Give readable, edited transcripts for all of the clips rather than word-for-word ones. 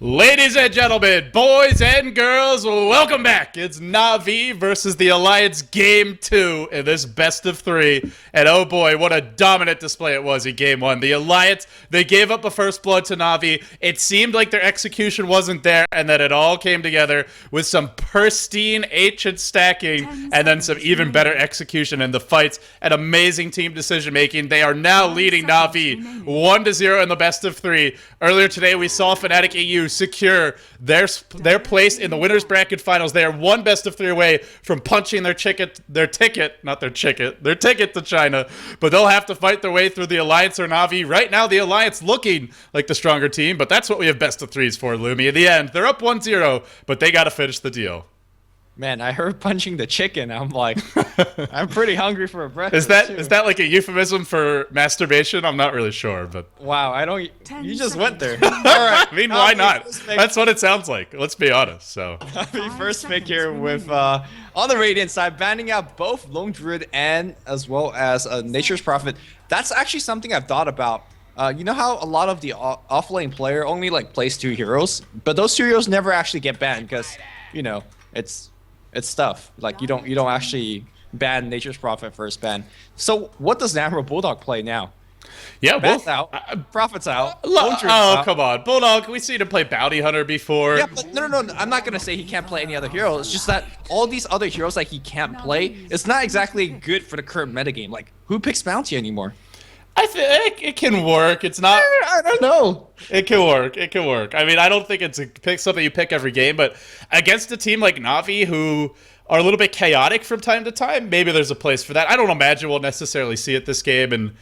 Ladies and gentlemen, boys and girls, welcome back. It's Na'Vi versus the Alliance Game 2 in this best of 3. And oh boy, what a dominant display it was in Game 1. The Alliance, they gave up the first blood to Na'Vi. It seemed like their execution wasn't there, and then it all came together with some pristine ancient stacking and then some even better execution in the fights and amazing team decision making. They are now leading Na'Vi 1-0 in the best of 3. Earlier today, we saw Fnatic EU secure their place in the winners bracket finals. They are one best of 3 away from punching their ticket to China, but they'll have to fight their way through the Alliance or Na'Vi. Right now, the Alliance looking like the stronger team, but that's what we have best of 3s for, Lumi. In the end, they're up 1-0, but they got to finish the deal. Man, I heard punching the chicken. I'm like, I'm pretty hungry for a breakfast. Is that like a euphemism for masterbation? I'm not really sure, but wow, I don't. You just went there. All right. I mean, why not? That's what it sounds like. Let's be honest. So, first pick here with on the Radiant side, banning out both Lone Druid and as well as Nature's Prophet. That's actually something I've thought about. You know how a lot of the off-lane player only like plays 2 heroes, but those 2 heroes never actually get banned because it's tough. Like you don't well, ban Nature's Prophet first ban. So what does Namro Bulldog play now? Yeah, Bat's out. Prophet's out. Come on, Bulldog. We've seen him play Bounty Hunter before. Yeah, but no. I'm not gonna say he can't play any other hero. It's just that all these other heroes that he can't play, it's not exactly good for the current metagame. Like who picks Bounty anymore? I think it can work. It's not. I don't know. It can work. It can work. I mean, I don't think it's something you pick every game, but against a team like Na'Vi who are a little bit chaotic from time to time, maybe there's a place for that. I don't imagine we'll necessarily see it this game, and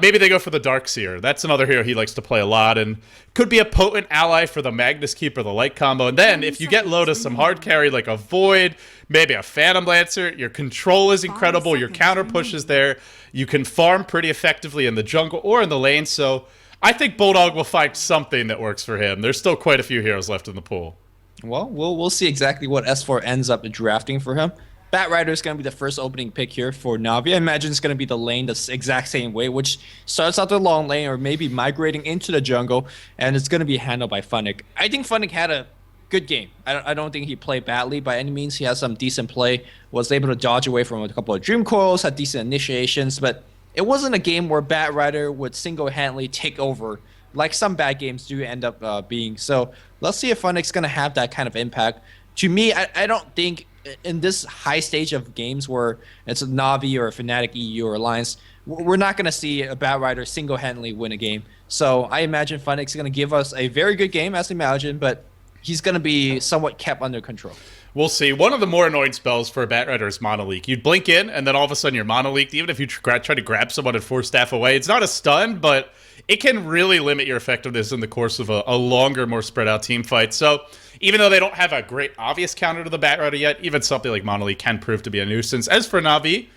maybe they go for the Darkseer. That's another hero he likes to play a lot, and could be a potent ally for the Magnus Keeper, the light combo. And then if you get low to some hard carry like a Void, maybe a Phantom Lancer, your control is incredible, your counter push is there, you can farm pretty effectively in the jungle or in the lane. So I think Bulldog will find something that works for him. There's still quite a few heroes left in the pool. Well, we'll see exactly what S4 ends up drafting for him. Batrider is going to be the first opening pick here for Na'Vi. I imagine it's going to be the lane the exact same way, which starts out the long lane or maybe migrating into the jungle, and it's going to be handled by Funnick. I think Funnick had a good game. I don't think he played badly by any means. He has some decent play, was able to dodge away from a couple of Dream Coils, had decent initiations, but it wasn't a game where Batrider would single-handedly take over like some bad games do end up being. So let's see if Funnick's going to have that kind of impact. To me, I don't think in this high stage of games where it's a Na'Vi or a Fnatic EU or Alliance, we're not going to see a Batrider single-handedly win a game. So I imagine Funnick's going to give us a very good game, as imagined, but he's going to be somewhat kept under control. We'll see. One of the more annoying spells for a Batrider is Mono Leak. You'd blink in, and then all of a sudden you're Mono Leaked. Even if you try to grab someone and force staff away, it's not a stun, but it can really limit your effectiveness in the course of a longer, more spread out team fight. So even though they don't have a great obvious counter to the Batrider yet, even something like Mono Leak can prove to be a nuisance. As for Na'Vi,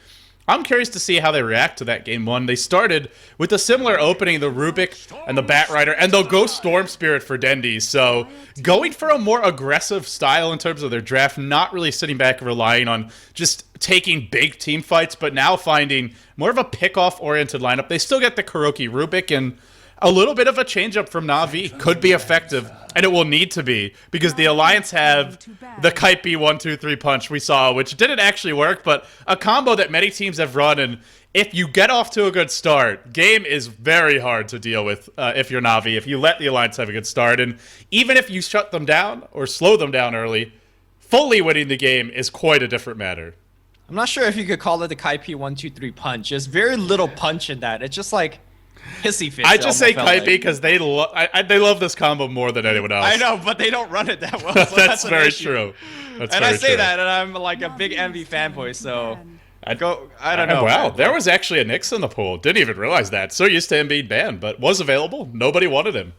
I'm curious to see how they react to that game 1. They started with a similar opening, the Rubik and the Batrider, and they'll go Storm Spirit for Dendi. So going for a more aggressive style in terms of their draft, not really sitting back and relying on just taking big team fights, but now finding more of a pick-off-oriented lineup. They still get the Kuroki Rubik, and a little bit of a change-up from Na'Vi could be effective, and it will need to be, because the Alliance have the Kite B 1-2-3 punch we saw, which didn't actually work, but a combo that many teams have run, and if you get off to a good start, game is very hard to deal with if you're Na'Vi, if you let the Alliance have a good start, and even if you shut them down or slow them down early, fully winning the game is quite a different matter. I'm not sure if you could call it the Kite B 1-2-3 punch. There's very little punch in that. It's just like hissy fit. I just say Kite B because they love this combo more than anyone else. I know, but they don't run it that well. So that's very true. I say that, and I'm like a big Envy fanboy, so I don't know. Wow, there was actually a Nyx in the pool. Didn't even realize that. So used to him being banned, but was available. Nobody wanted him.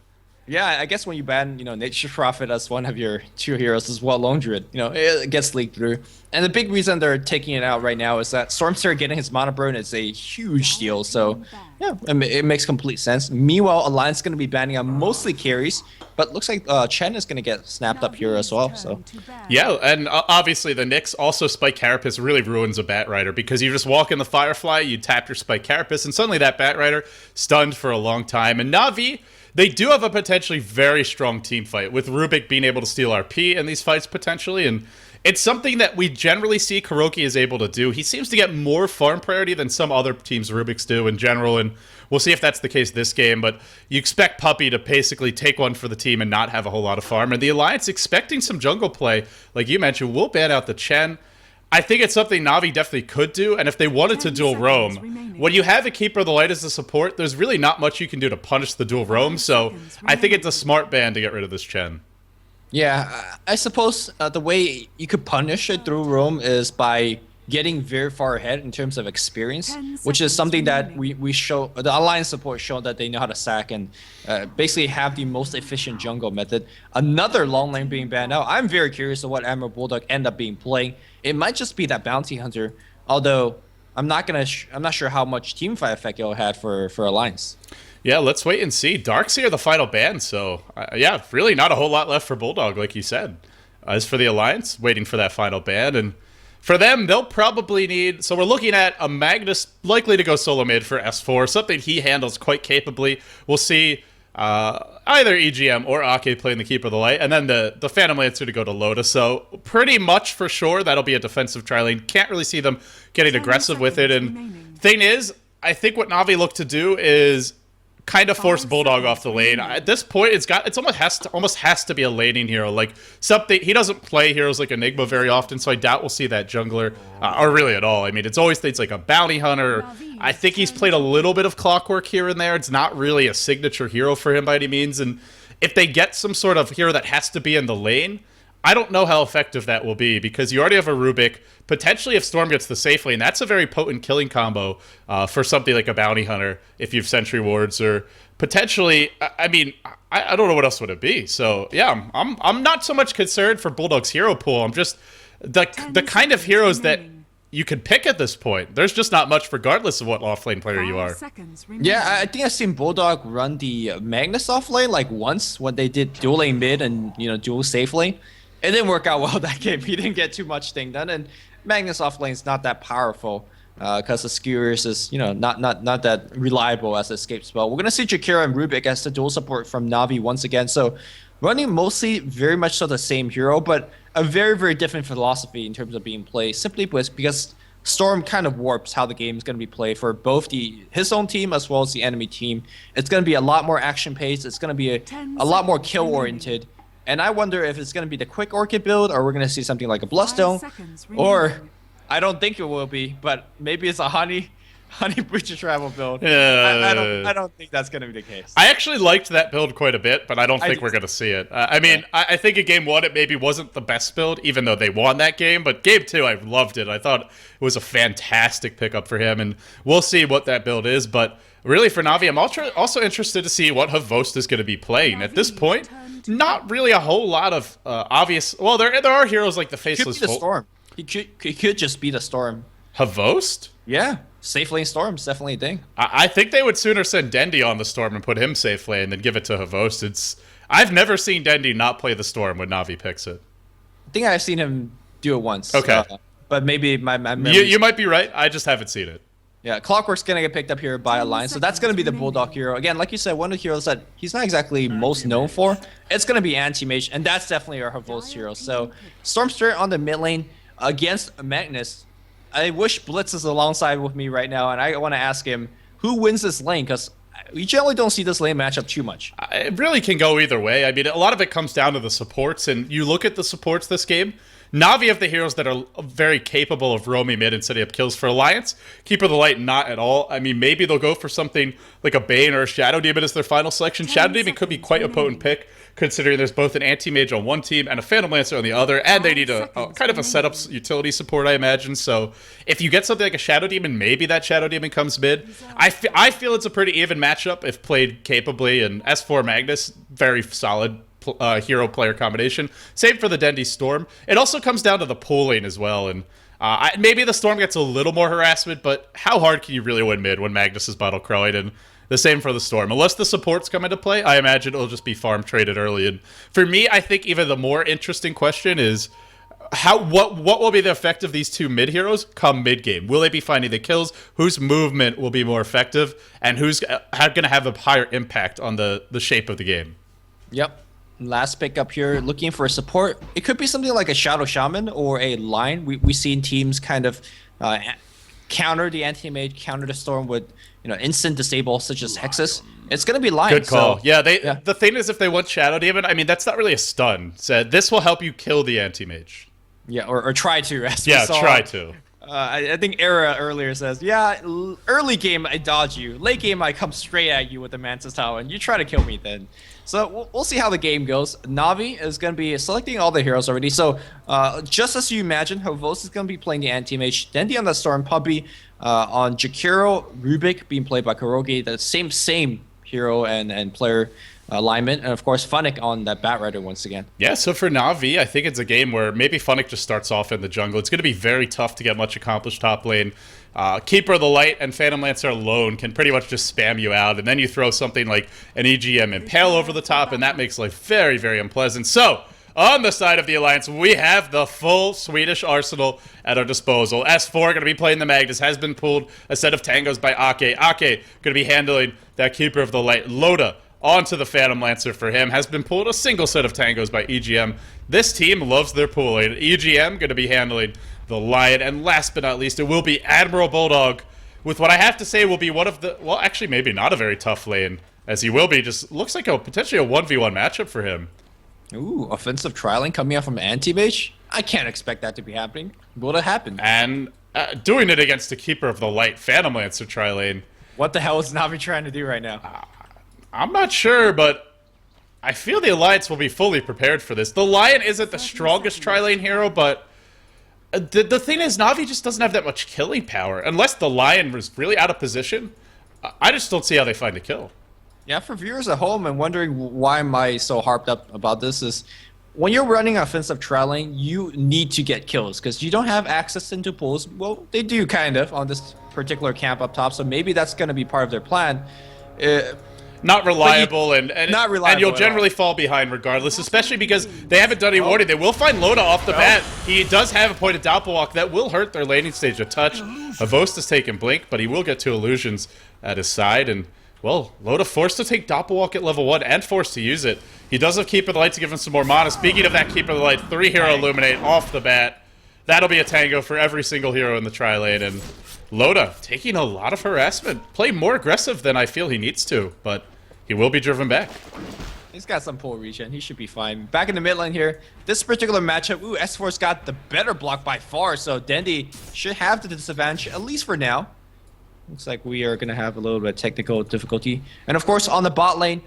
Yeah, I guess when you ban, Nature's Prophet as one of your 2 heroes as well, Lone Druid, it gets leaked through. And the big reason they're taking it out right now is that Stormster getting his Mana Burn is a huge deal. So, yeah, it makes complete sense. Meanwhile, Alliance is going to be banning on mostly carries, but looks like Chen is going to get snapped up here as well. So, yeah, and obviously the Nyx, also Spike Carapace really ruins a Batrider, because you just walk in the Firefly, you tap your Spike Carapace, and suddenly that Batrider stunned for a long time. And Na'Vi, they do have a potentially very strong team fight, with Rubik being able to steal RP in these fights potentially, and it's something that we generally see KuroKy is able to do. He seems to get more farm priority than some other teams Rubik's do in general, and we'll see if that's the case this game, but you expect Puppey to basically take one for the team and not have a whole lot of farm, and the Alliance expecting some jungle play, like you mentioned, will ban out the Chen. I think it's something Na'Vi definitely could do, and if they wanted to dual roam, when you have a Keeper of the Light as a support, there's really not much you can do to punish the dual roam, so I think it's a smart ban to get rid of this Chen. Yeah, I suppose the way you could punish it through roam is by getting very far ahead in terms of experience, which is something that we show, the Alliance support show that they know how to sack and basically have the most efficient jungle method. Another long lane being banned out. I'm very curious of what Admiral Bulldog end up being playing. It might just be that Bounty Hunter, although I'm not sure how much team fight effect it'll have for Alliance. Yeah, let's wait and see. Darkseer the final ban, so yeah, really not a whole lot left for Bulldog, like you said. As for the Alliance, waiting for that final ban, and for them, they'll probably need... So we're looking at a Magnus likely to go solo mid for S4, something he handles quite capably. We'll see either EGM or Ake playing the Keeper of the Light, and then the Phantom Lancer to go to Lotus. So pretty much for sure, that'll be a defensive tri-lane. Can't really see them getting aggressive with it. And thing is, I think what Na'Vi look to do is kind of force Bulldog off the lane. At this point, it almost has to be a laning hero, like something. He doesn't play heroes like Enigma very often, so I doubt we'll see that jungler, or really at all. I mean, it's always things like a bounty hunter. I think he's played a little bit of Clockwork here and there. It's not really a signature hero for him by any means, and if they get some sort of hero that has to be in the lane, I don't know how effective that will be, because you already have a Rubik. Potentially, if Storm gets the safe lane, that's a very potent killing combo for something like a Bounty Hunter, if you have Sentry Wards, or potentially, I mean, I don't know what else would it be. So, yeah, I'm not so much concerned for Bulldog's hero pool. I'm just, the kind of heroes that you could pick at this point. There's just not much regardless of what offlane player you are. Yeah, I think I've seen Bulldog run the Magnus offlane like once when they did dual lane mid and, dual safe lane. It didn't work out well that game. He didn't get too much thing done, and Magnus offlane is not that powerful because the skewers is not that reliable as an escape spell. We're gonna see Jakira and Rubik as the dual support from Na'Vi once again. So running mostly very much so the same hero, but a very different philosophy in terms of being played. Simply because Storm kind of warps how the game is going to be played for both his own team as well as the enemy team. It's going to be a lot more action paced. It's going to be a lot more kill oriented. And I wonder if it's going to be the quick Orchid build, or we're going to see something like a Bloodstone, or I don't think it will be, but maybe it's a Honey Breach of Travel build. Yeah. I don't think that's going to be the case. I actually liked that build quite a bit, but I don't think we're going to see it. I mean, yeah. I think in Game 1 it maybe wasn't the best build, even though they won that game, but Game 2 I loved it. I thought it was a fantastic pickup for him, and we'll see what that build is, but really for Na'Vi, I'm also interested to see what Havost is going to be playing. At this point, not really a whole lot of obvious... Well, there are heroes like the Faceless... He could be the Storm. He could just be the Storm. Havost? Yeah. Safe lane Storm's definitely a thing. I think they would sooner send Dendi on the Storm and put him safe lane than give it to Havost. I've never seen Dendi not play the Storm when Na'Vi picks it. I think I've seen him do it once. Okay. But maybe my you might be right. I just haven't seen it. Yeah, Clockwork's going to get picked up here by Alliance, so that's going to be the Bulldog hero. Again, like you said, one of the heroes that he's not exactly most known for, it's going to be Anti-Mage, and that's definitely our Havost hero. So Storm Spirit on the mid lane against Magnus. I wish Blitz is alongside with me right now, and I want to ask him, who wins this lane? Because we generally don't see this lane matchup too much. It really can go either way. I mean, a lot of it comes down to the supports, and you look at the supports this game, Na'Vi have the heroes that are very capable of roaming mid and setting up kills. For Alliance, Keeper of the Light, not at all. I mean, maybe they'll go for something like a Bane or a Shadow Demon as their final selection. Shadow Demon could be quite a potent pick, considering there's both an Anti-Mage on one team and a Phantom Lancer on the other, and they need a kind of a setup utility support, I imagine. So if you get something like a Shadow Demon, maybe that Shadow Demon comes mid. I feel it's a pretty even matchup if played capably, and S4 Magnus, very solid hero player combination. Same for the Dendi Storm. It also comes down to the pooling as well, and maybe the Storm gets a little more harassment, but how hard can you really win mid when Magnus is Bottle Crowing? And the same for the Storm. Unless the supports come into play, I imagine it'll just be farm traded early. And for me, I think even the more interesting question is, what will be the effect of these two mid heroes come mid game? Will they be finding the kills? Whose movement will be more effective, and who's going to have a higher impact on the shape of the game? Yep. Last pick up here, looking for support. It could be something like a Shadow Shaman or a Lion. We've seen teams kind of counter the anti-mage, counter the storm with instant disable such as Hexus. It's going to be Lion. Good call. So, yeah, the thing is, if they want Shadow Demon, I mean, that's not really a stun. So this will help you kill the anti-mage. Yeah, or try to. As yeah, we saw. try to. I think Era earlier says, yeah, early game I dodge you, late game I come straight at you with the Mantis Tower, and you try to kill me then. So we'll see how the game goes. Na'Vi is going to be selecting all the heroes already. So just as you imagine, Havos is going to be playing the anti-mage, Dendi on the Storm, Puppy on Jakiro, Rubik being played by Kurogi, the same hero and player alignment, and of course Funnick on that Batrider once again. Yeah, so for Na'Vi, I think it's a game where maybe Funnick just starts off in the jungle. It's going to be very tough to get much accomplished top lane. Keeper of the Light and Phantom Lancer alone can pretty much just spam you out, and then you throw something like an EGM Impale over the top, and that makes life very, very unpleasant. So, on the side of the Alliance, we have the full Swedish arsenal at our disposal. S4 going to be playing the Magnus, has been pulled a set of tangos by Ake. Ake going to be handling that Keeper of the Light. Loda onto the Phantom Lancer for him, has been pulled a single set of tangos by EGM. This team loves their pooling. EGM going to be handling the Lion, and last but not least, it will be Admiral Bulldog with what I have to say will be one of the, well, actually maybe not a very tough lane, as he will be, just looks like potentially a 1v1 matchup for him. Ooh, offensive trialing coming out from anti-mage? I can't expect that to be happening. Will it happen? And doing it against the Keeper of the Light, Phantom Lancer tri-lane. What the hell is Na'Vi trying to do right now? I'm not sure, but I feel the Alliance will be fully prepared for this. The Lion isn't the strongest tri-lane hero, but the thing is, Na'Vi just doesn't have that much killing power. Unless the Lion was really out of position, I just don't see how they find a kill. Yeah, for viewers at home and wondering why am I so harped up about this is, when you're running offensive trialing, you need to get kills because you don't have access into pools. Well, they do kind of on this particular camp up top, so maybe that's going to be part of their plan. Not reliable, and not reliable, and you'll generally fall behind regardless, especially because they haven't done any warning. They will find Loda off the bat. He does have a point of Doppelwalk that will hurt their laning stage a touch. Avost has taken Blink, but he will get 2 illusions at his side, and well, Loda forced to take Doppelwalk at level 1 and forced to use it. He does have Keeper of the Light to give him some more mana. Speaking of that Keeper of the Light, 3 hero Illuminate off the bat. That'll be a tango for every single hero in the tri-lane, and Loda taking a lot of harassment. Play more aggressive than I feel he needs to, but he will be driven back. He's got some pull reach, and he should be fine. Back in the mid lane here, this particular matchup, ooh, S4's got the better block by far, so Dendi should have the disadvantage, at least for now. Looks like we are going to have a little bit of technical difficulty. And of course, on the bot lane,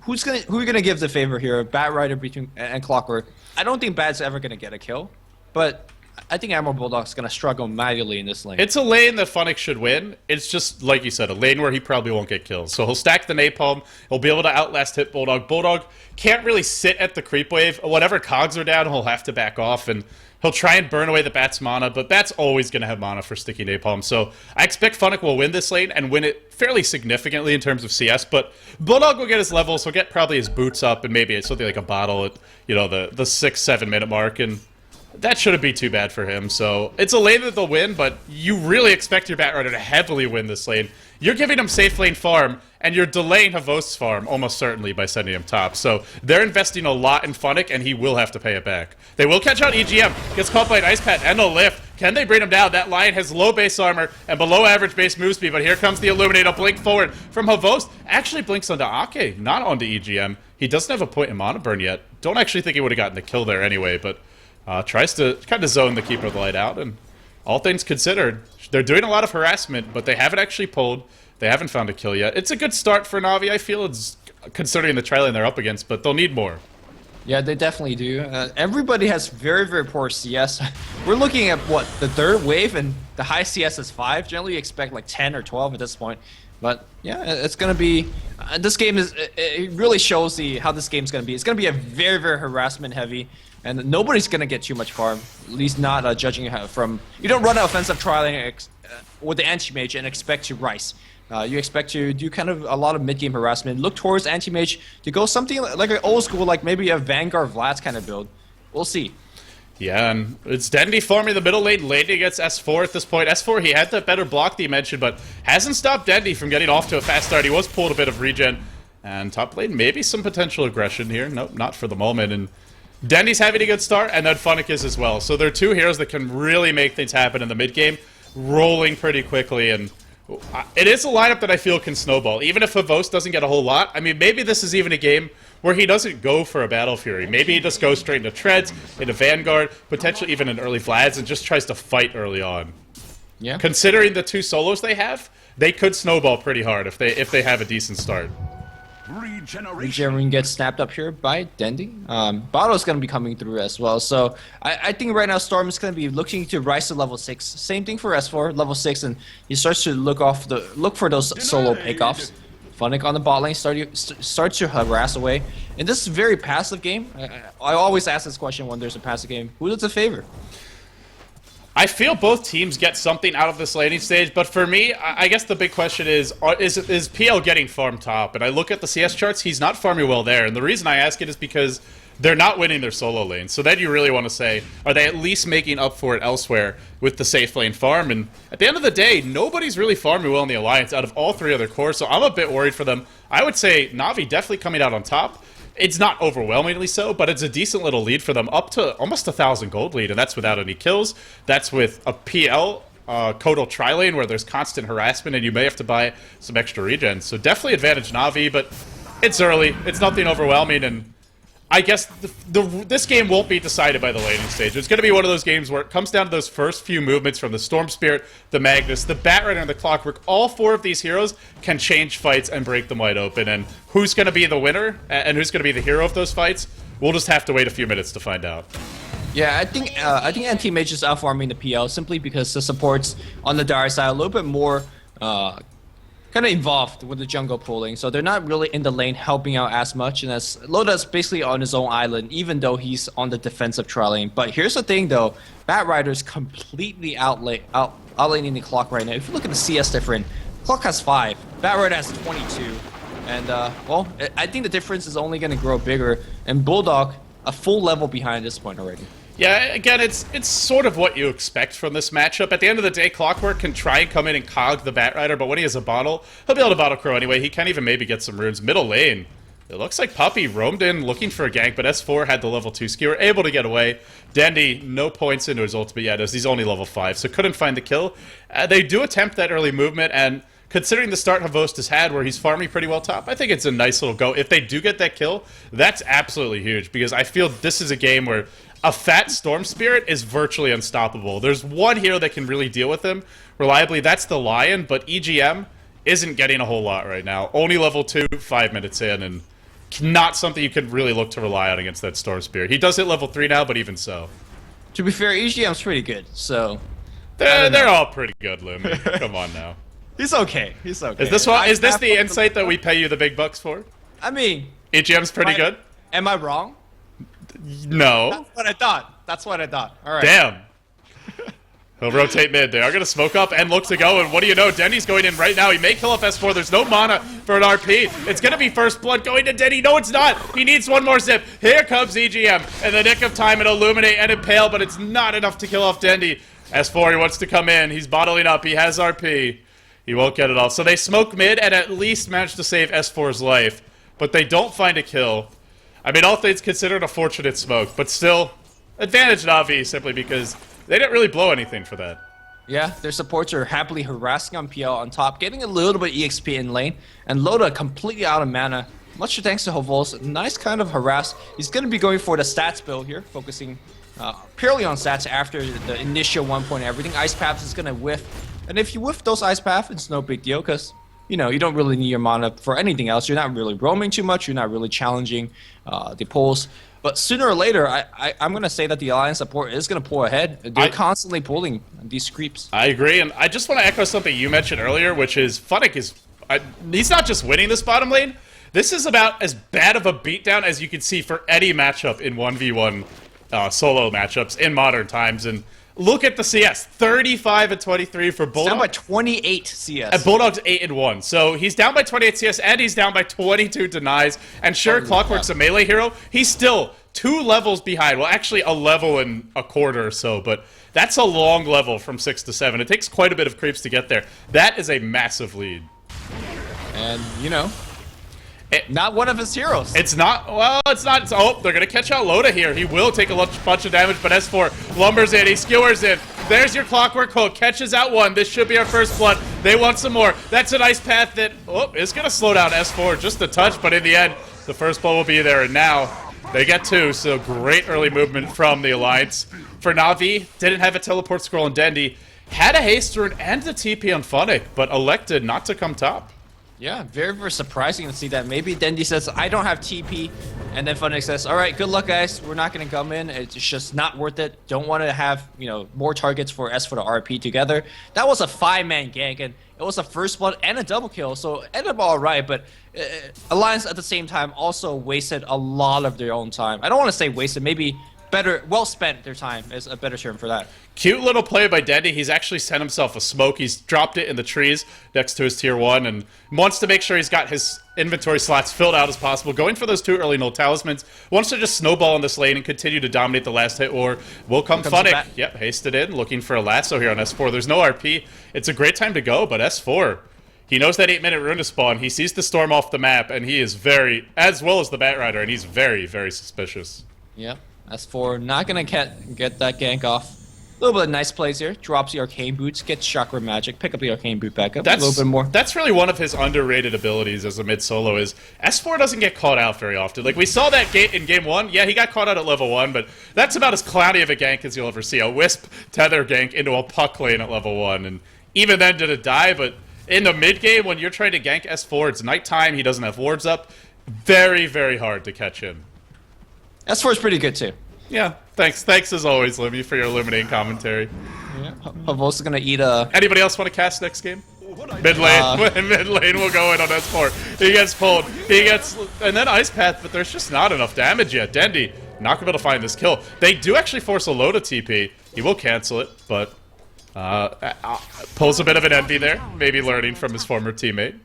who are we going to give the favor here? Batrider and Clockwork. I don't think Bat's ever going to get a kill, but I think Admiral Bulldog's going to struggle mightily in this lane. It's a lane that Funnick should win. It's just, like you said, a lane where he probably won't get killed. So he'll stack the Napalm. He'll be able to outlast hit Bulldog. Bulldog can't really sit at the creep wave. Whatever cogs are down, he'll have to back off, and he'll try and burn away the Bat's mana, but Bat's always going to have mana for sticky Napalm. So I expect Funnick will win this lane and win it fairly significantly in terms of CS, but Bulldog will get his levels. He'll get probably his boots up, and maybe it's something like a bottle at, the 6-7 minute mark, and that shouldn't be too bad for him. So it's a lane that they'll win, but you really expect your Batrider to heavily win this lane. You're giving him safe lane farm, and you're delaying Havost's farm almost certainly by sending him top. So they're investing a lot in Funnick, and he will have to pay it back. They will catch out EGM. Gets caught by an Ice Pat and a lift. Can they bring him down? That Lion has low base armor and below average base move speed, but here comes the Illuminate. A blink forward from Havost. Actually blinks onto Ake, not onto EGM. He doesn't have a point in mana burn yet. Don't actually think he would have gotten the kill there anyway, but tries to kind of zone the Keeper of the Light out, and all things considered, they're doing a lot of harassment, but they haven't actually pulled. They haven't found a kill yet. It's a good start for Na'Vi, I feel, it's considering the tri-lane they're up against, but they'll need more. Yeah, they definitely do. Everybody has very, very poor CS. We're looking at, what, the 3rd wave, and the high CS is 5. Generally, you expect like 10 or 12 at this point. But yeah, it's going to be... this game is... It really shows how this game's going to be. It's going to be a very, very harassment heavy, and nobody's going to get too much farm. At least not judging from... You don't run an offensive trialing with the anti-mage and expect to rise. You expect to do kind of a lot of mid-game harassment. Look towards anti-mage to go something like an old school, like maybe a Vanguard Vlad's kind of build. We'll see. Yeah, and it's Dendy farming the middle lane. Lane against S4 at this point. S4, he had the better block that you mentioned, but hasn't stopped Dendy from getting off to a fast start. He was pulled a bit of regen. And top lane, maybe some potential aggression here. Nope, not for the moment. And Dendy's having a good start, and then Funnick is as well. So they're two heroes that can really make things happen in the mid game, rolling pretty quickly. And it is a lineup that I feel can snowball. Even if Havos doesn't get a whole lot, I mean, maybe this is even a game where he doesn't go for a Battle Fury. Maybe he just goes straight into Treads, into Vanguard, potentially even an early Vlads, and just tries to fight early on. Yeah. Considering the two solos they have, they could snowball pretty hard if they have a decent start. Regeneration gets snapped up here by Dendy. Bottle's going to be coming through as well. So I think right now Storm is going to be looking to rise to level 6. Same thing for S4, level 6, and he starts to look for those solo pickoffs. Funnick on the bot lane starts to harass away. In this very passive game, I always ask this question when there's a passive game, who does it favor? I feel both teams get something out of this laning stage, but for me, I guess the big question is PL getting farm top? And I look at the CS charts, he's not farming well there. And the reason I ask it is because they're not winning their solo lane. So then you really want to say, are they at least making up for it elsewhere with the safe lane farm? And at the end of the day, nobody's really farming well in the Alliance out of all three other cores, so I'm a bit worried for them. I would say Na'Vi definitely coming out on top. It's not overwhelmingly so, but it's a decent little lead for them, up to almost 1,000 gold lead, and that's without any kills. That's with a PL Kotal tri-lane where there's constant harassment and you may have to buy some extra regen. So definitely advantage Na'Vi, but it's early. It's nothing overwhelming, and I guess this game won't be decided by the laning stage. It's going to be one of those games where it comes down to those first few movements from the Storm Spirit, the Magnus, the Batrider, and the Clockwork. All four of these heroes can change fights and break them wide open. And who's going to be the winner and who's going to be the hero of those fights, we'll just have to wait a few minutes to find out. Yeah, I think NTH is outfarming the PL simply because the supports on the dire side are a little bit more kind of involved with the jungle pulling, so they're not really in the lane helping out as much, and as Loda's basically on his own island, even though he's on the defensive tri-lane. But here's the thing though, Batrider's completely outlaning the Clock right now. If you look at the CS difference, Clock has 5, Batrider has 22, and well, I think the difference is only going to grow bigger, and Bulldog a full level behind this point already. Yeah, again, it's sort of what you expect from this matchup. At the end of the day, Clockwork can try and come in and cog the Batrider, but when he has a bottle, he'll be able to bottle Crow anyway. He can even maybe get some runes. Middle lane, it looks like Puppy roamed in looking for a gank, but S4 had the level 2 skewer, able to get away. Dandy, no points into his ultimate yet, as he's only level 5, so couldn't find the kill. They do attempt that early movement, and considering the start Havost has had where he's farming pretty well top, I think it's a nice little go. If they do get that kill, that's absolutely huge, because I feel this is a game where a fat Storm Spirit is virtually unstoppable. There's one hero that can really deal with him reliably, that's the Lion, but EGM isn't getting a whole lot right now. Only level 2, 5 minutes in, and not something you could really look to rely on against that Storm Spirit. He does hit level 3 now, but even so. To be fair, EGM's pretty good, so... They're all pretty good, Lumi. Come on now. He's okay. He's okay. Is this the insight that we pay you the big bucks for? I mean... EGM's pretty good? Am I wrong? No. That's what I thought. That's what I thought. All right. Damn. He'll rotate mid. They are going to smoke up and look to go, and what do you know? Denny's going in right now. He may kill off S4. There's no mana for an RP. It's going to be first blood going to Denny. No, it's not. He needs one more zip. Here comes EGM in the nick of time and Illuminate and Impale, but it's not enough to kill off Dendy. S4, he wants to come in. He's bottling up. He has RP. He won't get it all. So they smoke mid and at least manage to save S4's life, but they don't find a kill. I mean, all things considered, a fortunate smoke, but still, advantage Na'Vi simply because they didn't really blow anything for that. Yeah, their supports are happily harassing on PL on top, getting a little bit EXP in lane, and Loda completely out of mana. Much thanks to Hovos. Nice kind of harass. He's going to be going for the stats build here, focusing purely on stats after the initial 1 point everything. Ice Paths is going to whiff, and if you whiff those Ice Paths, it's no big deal, because you know, you don't really need your mana for anything else. You're not really roaming too much. You're not really challenging the pulls. But sooner or later, I'm going to say that the Alliance support is going to pull ahead. They're constantly pulling these creeps. I agree, and I just want to echo something you mentioned earlier, which is Funnick is... he's not just winning this bottom lane. This is about as bad of a beatdown as you can see for any matchup in 1v1 solo matchups in modern times, and... Look at the CS, 35 and 23 for Bulldog. Down by 28 CS. And Bulldog's 8 and 1. So he's down by 28 CS and he's down by 22 denies. And sure, Clockwork's a melee hero. He's still 2 levels behind. Well, actually, a level and a quarter or so, but that's a long level from 6 to 7. It takes quite a bit of creeps to get there. That is a massive lead. And, you know, not one of his heroes. It's not, well, it's not. Oh, they're going to catch out Loda here. He will take a bunch of damage, but S4 lumbers in. He skewers in. There's your Clockwork Hook. Catches out 1. This should be our first blood. They want some more. That's a nice path that, is going to slow down S4 just a touch, but in the end, the first blood will be there, and now they get 2, so great early movement from the Alliance. For Na'Vi, didn't have a teleport scroll on Dendi, had a haste rune and the TP on Funnick, but elected not to come top. Yeah, very, very surprising to see that. Maybe Dendi says, I don't have TP, and then Funnick says, all right, good luck, guys. We're not going to come in. It's just not worth it. Don't want to have, you know, more targets for S for the RP together. That was a 5-man gank, and it was a first blood and a double kill, so it ended up all right, but Alliance at the same time also wasted a lot of their own time. I don't want to say wasted, maybe better, well spent their time is a better term for that. Cute little play by Dendi. He's actually sent himself a smoke. He's dropped it in the trees next to his tier 1 and wants to make sure he's got his inventory slots filled out as possible. Going for those 2 early null talismans. Wants to just snowball in this lane and continue to dominate the last hit war. Will come Funnick. Yep, hasted in, looking for a lasso here on S4. There's no RP. It's a great time to go, but S4, he knows that 8-minute rune to spawn. He sees the storm off the map, and he is very, as well as the Batrider, and he's very, very suspicious. Yep. S4 not gonna get that gank off. A little bit of nice plays here. Drops the Arcane Boots, gets Chakra Magic, pick up the Arcane Boot back up a little bit more. That's really one of his underrated abilities as a mid-solo is S4 doesn't get caught out very often. Like, we saw that in Game 1. Yeah, he got caught out at level 1, but that's about as cloudy of a gank as you'll ever see. A Wisp tether gank into a puck lane at level 1, and even then did it die, but in the mid-game, when you're trying to gank S4, it's nighttime, he doesn't have wards up. Very, very hard to catch him. S4 is pretty good, too. Yeah, thanks. Thanks as always, Limmy, for your illuminating commentary. Yeah, Havo's gonna eat a... Anybody else want to cast next game? Mid lane. Mid lane will go in on S4. He gets pulled. He gets... And then Ice Path, but there's just not enough damage yet. Dendi, not gonna be able to find this kill. They do actually force a Loda TP. He will cancel it, but... pulls a bit of an envy there. Maybe learning from his former teammate.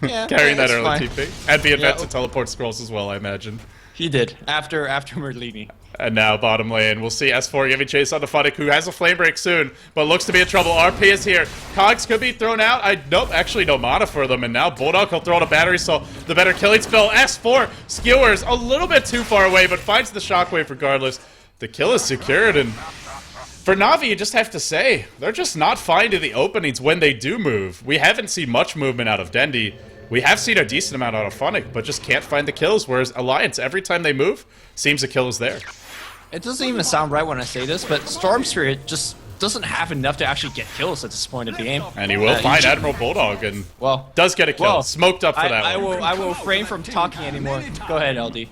Yeah, Carrying that early fine. TP. And the event to teleport scrolls as well, I imagine. He did, after Merlini. And now bottom lane, we'll see S4 giving chase on the Funnick, who has a flame break soon, but looks to be in trouble. RP is here. Cogs could be thrown out. Nope, actually no mana for them. And now Bulldog will throw out a battery, so the better killing spell. S4 skewers a little bit too far away, but finds the shockwave regardless. The kill is secured, and for Na'Vi, you just have to say, they're just not finding the openings when they do move. We haven't seen much movement out of Dendi. We have seen a decent amount out of Funnick, but just can't find the kills, whereas Alliance, every time they move, seems the kill is there. It doesn't even sound right when I say this, but Storm Spirit just doesn't have enough to actually get kills at this point of the game. And he will find Admiral Bulldog, and does get a kill. Smoked up for that one. I will refrain from talking anymore. Go ahead, LD.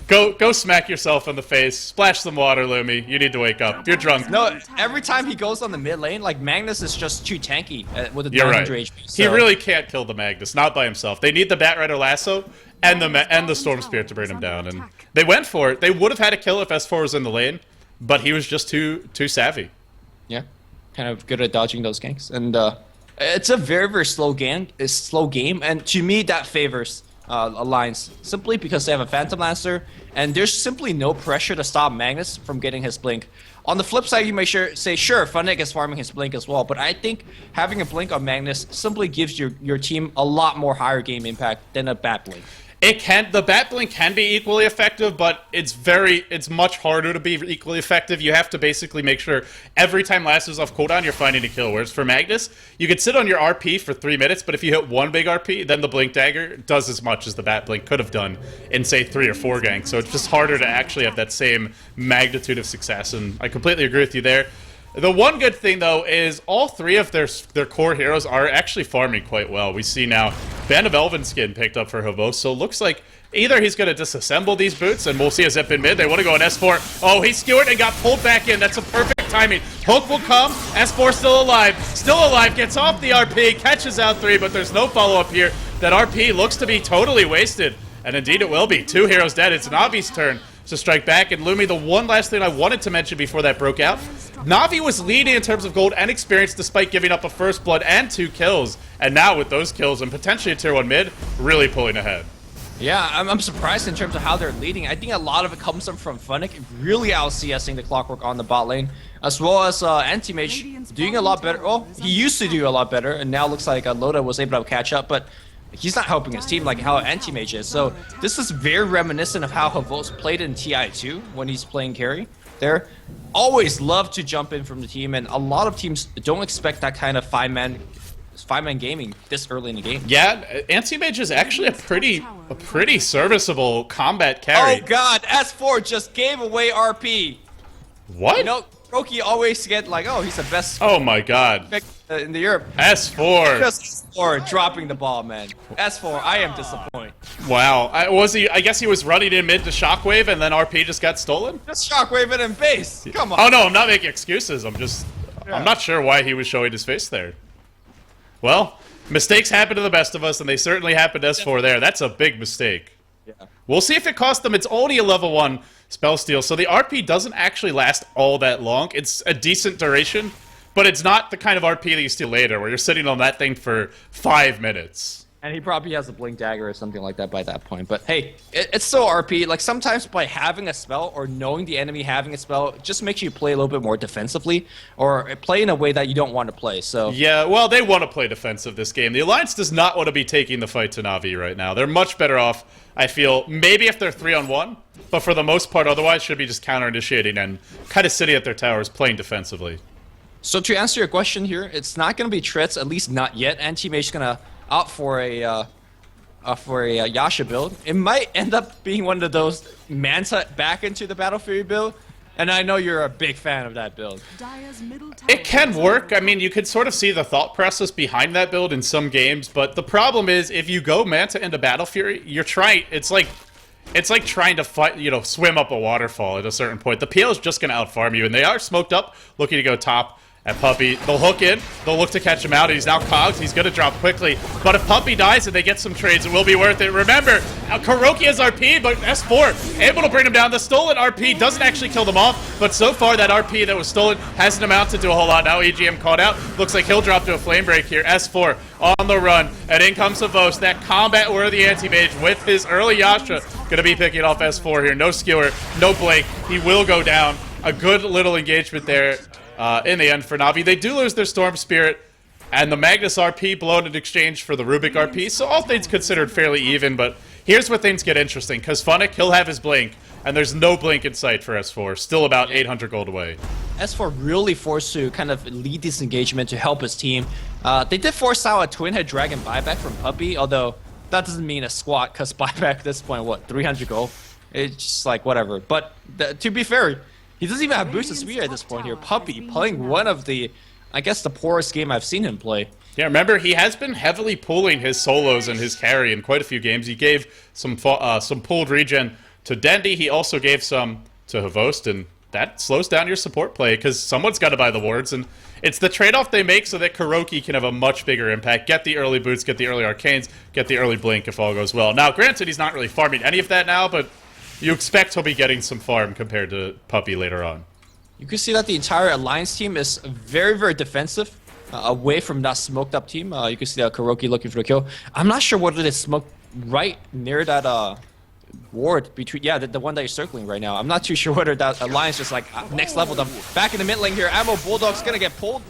Go smack yourself in the face. Splash some water, Lumi. You need to wake up. You're drunk. No, every time he goes on the mid lane, like, Magnus is just too tanky with a 900 HP. So. He really can't kill the Magnus, not by himself. They need the Batrider lasso and the Storm Spirit to bring him down, and they went for it. They would have had a kill if S4 was in the lane, but he was just too savvy. Yeah, kind of good at dodging those ganks, and it's a very, very slow game. And to me, that favors Alliance, simply because they have a Phantom Lancer, and there's simply no pressure to stop Magnus from getting his Blink. On the flip side, you may say, sure, Funnick is farming his Blink as well, but I think having a Blink on Magnus simply gives your team a lot more higher game impact than a Bat Blink. The Bat Blink can be equally effective, but it's much harder to be equally effective. You have to basically make sure every time Lasso's off cooldown, you're finding a kill. Whereas for Magnus, you could sit on your RP for 3 minutes, but if you hit one big RP, then the Blink Dagger does as much as the Bat Blink could have done in, say, 3 or 4 ganks. So it's just harder to actually have that same magnitude of success, and I completely agree with you there. The one good thing, though, is all 3 of their core heroes are actually farming quite well. We see now Band of Elven Skin picked up for Havo, so it looks like either he's going to disassemble these boots, and we'll see a zip in mid. They want to go on S4. Oh, he skewered and got pulled back in. That's a perfect timing. Hook will come. S4 still alive, gets off the RP, catches out 3, but there's no follow-up here. That RP looks to be totally wasted, and indeed it will be. 2 heroes dead. It's Navi's turn to strike back, and Lumi, the one last thing I wanted to mention before that broke out, Na'Vi was leading in terms of gold and experience despite giving up a first blood and 2 kills, and now with those kills and potentially a tier 1 mid, really pulling ahead. Yeah, I'm surprised in terms of how they're leading. I think a lot of it comes from Funnick really out CSing the Clockwork on the bot lane, as well as NTH doing a lot better. Well, he used to do a lot better, and now looks like Loda was able to catch up, but he's not helping his team like how Anti-Mage is. So this is very reminiscent of how Havos played in TI2 when he's playing carry. They're always love to jump in from the team, and a lot of teams don't expect that kind of five-man gaming this early in the game. Yeah, Anti-Mage is actually a pretty serviceable combat carry. Oh god, S4 just gave away RP. What? You know, Roki always get like, oh, he's the best Oh my god. pick in the Europe. S4. Just S4 dropping the ball, man. S4, I am disappointed. Wow. I guess he was running in mid to Shockwave and then RP just got stolen? Just shockwave it in base. Come on. Oh no, I'm not making excuses. I'm not sure why he was showing his face there. Well, mistakes happen to the best of us, and they certainly happened to S4 there. That's a big mistake. Yeah. We'll see if it costs them. It's only a level 1 spell steal, so the RP doesn't actually last all that long. It's a decent duration, but it's not the kind of RP that you steal later, where you're sitting on that thing for 5 minutes. And he probably has a blink dagger or something like that by that point. But hey, it's still RP. Like sometimes by having a spell or knowing the enemy having a spell, it just makes you play a little bit more defensively or play in a way that you don't want to play. So yeah, well, they want to play defensive this game. The Alliance does not want to be taking the fight to Na'Vi right now. They're much better off, I feel, maybe if they're 3-on-1, but for the most part, otherwise, should be just counter-initiating and kind of sitting at their towers, playing defensively. So to answer your question here, it's not going to be Treads, at least not yet. Anti-Mage is going to opt for a Yasha build. It might end up being one of those Manta back into the Battle Fury build, and I know you're a big fan of that build. It can work. I mean, you could sort of see the thought process behind that build in some games, but the problem is if you go Manta into Battle Fury, you're trying. It's like trying to fight, swim up a waterfall at a certain point. The PL is just going to outfarm you, and they are smoked up, looking to go top. And Puppey, they'll hook in, they'll look to catch him out, he's now cogged, he's gonna drop quickly. But if Puppey dies and they get some trades, it will be worth it. Remember, Kuroki has RP, but S4 able to bring him down. The stolen RP doesn't actually kill them off, but so far that RP that was stolen hasn't amounted to a whole lot. Now EGM caught out, looks like he'll drop to a flame break here. S4 on the run, and in comes Savos, that combat-worthy anti-mage with his early Yasha. Gonna be picking off S4 here, no skewer, no blink, he will go down. A good little engagement there. In the end for Na'Vi. They do lose their Storm Spirit and the Magnus RP blown in exchange for the Rubik RP, so all things considered fairly even, but here's where things get interesting, because Funnick, he'll have his blink, and there's no blink in sight for S4, still about 800 gold away. S4 really forced to kind of lead this engagement to help his team. They did force out a Twin Head Dragon buyback from Puppey, although that doesn't mean a squat, because buyback at this point, what, 300 gold? It's just like, whatever. But to be fair, he doesn't even have boosted speed at this point here. Puppey playing one of the, I guess, the poorest game I've seen him play. Yeah, remember, he has been heavily pulling his solos and his carry in quite a few games. He gave some pulled regen to Dendi. He also gave some to Havost, and that slows down your support play because someone's got to buy the wards, and it's the trade-off they make so that Kuroki can have a much bigger impact. Get the early boots, get the early arcanes, get the early blink if all goes well. Now, granted, he's not really farming any of that now, but you expect he'll be getting some farm compared to Puppey later on. You can see that the entire Alliance team is very, very defensive, away from that smoked up team. You can see that Kuroki looking for the kill. I'm not sure whether they smoked right near that ward between, yeah, the one that you're circling right now. I'm not too sure whether that Alliance just like next level them. Back in the mid lane here, Ammo Bulldog's gonna get pulled,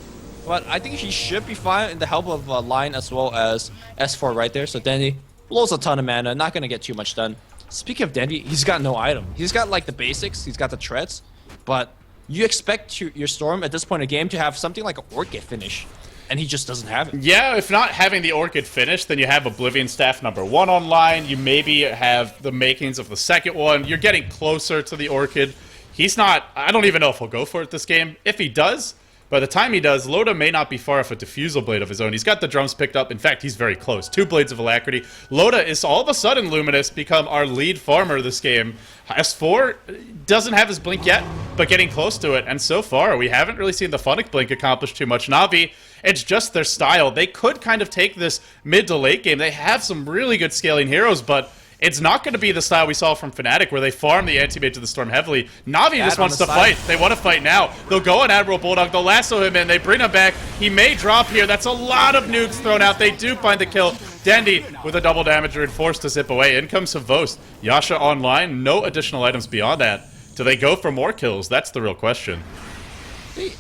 but I think he should be fine in the help of Line as well as S4 right there. So Dandy blows a ton of mana, not gonna get too much done. Speaking of Dandy, he's got no item. He's got like the basics, he's got the treads, but you expect your Storm at this point in the game to have something like an Orchid finish, and he just doesn't have it. Yeah, if not having the Orchid finish, then you have Oblivion Staff #1 online, you maybe have the makings of the second one, you're getting closer to the Orchid. He's not, I don't even know if he'll go for it this game. If he does, by the time he does, Loda may not be far off a Diffusal Blade of his own. He's got the drums picked up. In fact, he's very close. 2 Blades of Alacrity. Loda is all of a sudden, Luminous, become our lead farmer this game. S4 doesn't have his blink yet, but getting close to it. And so far, we haven't really seen the Funnick blink accomplish too much. Na'Vi, it's just their style. They could kind of take this mid to late game. They have some really good scaling heroes, but it's not going to be the style we saw from Fnatic, where they farm the anti-mage to the Storm heavily. Na'Vi just wants to fight. They want to fight now. They'll go on Admiral Bulldog. They'll lasso him in. They bring him back. He may drop here. That's a lot of nukes thrown out. They do find the kill. Dandy with a double damager and forced to zip away. In comes Havost. Yasha online, no additional items beyond that. Do they go for more kills? That's the real question.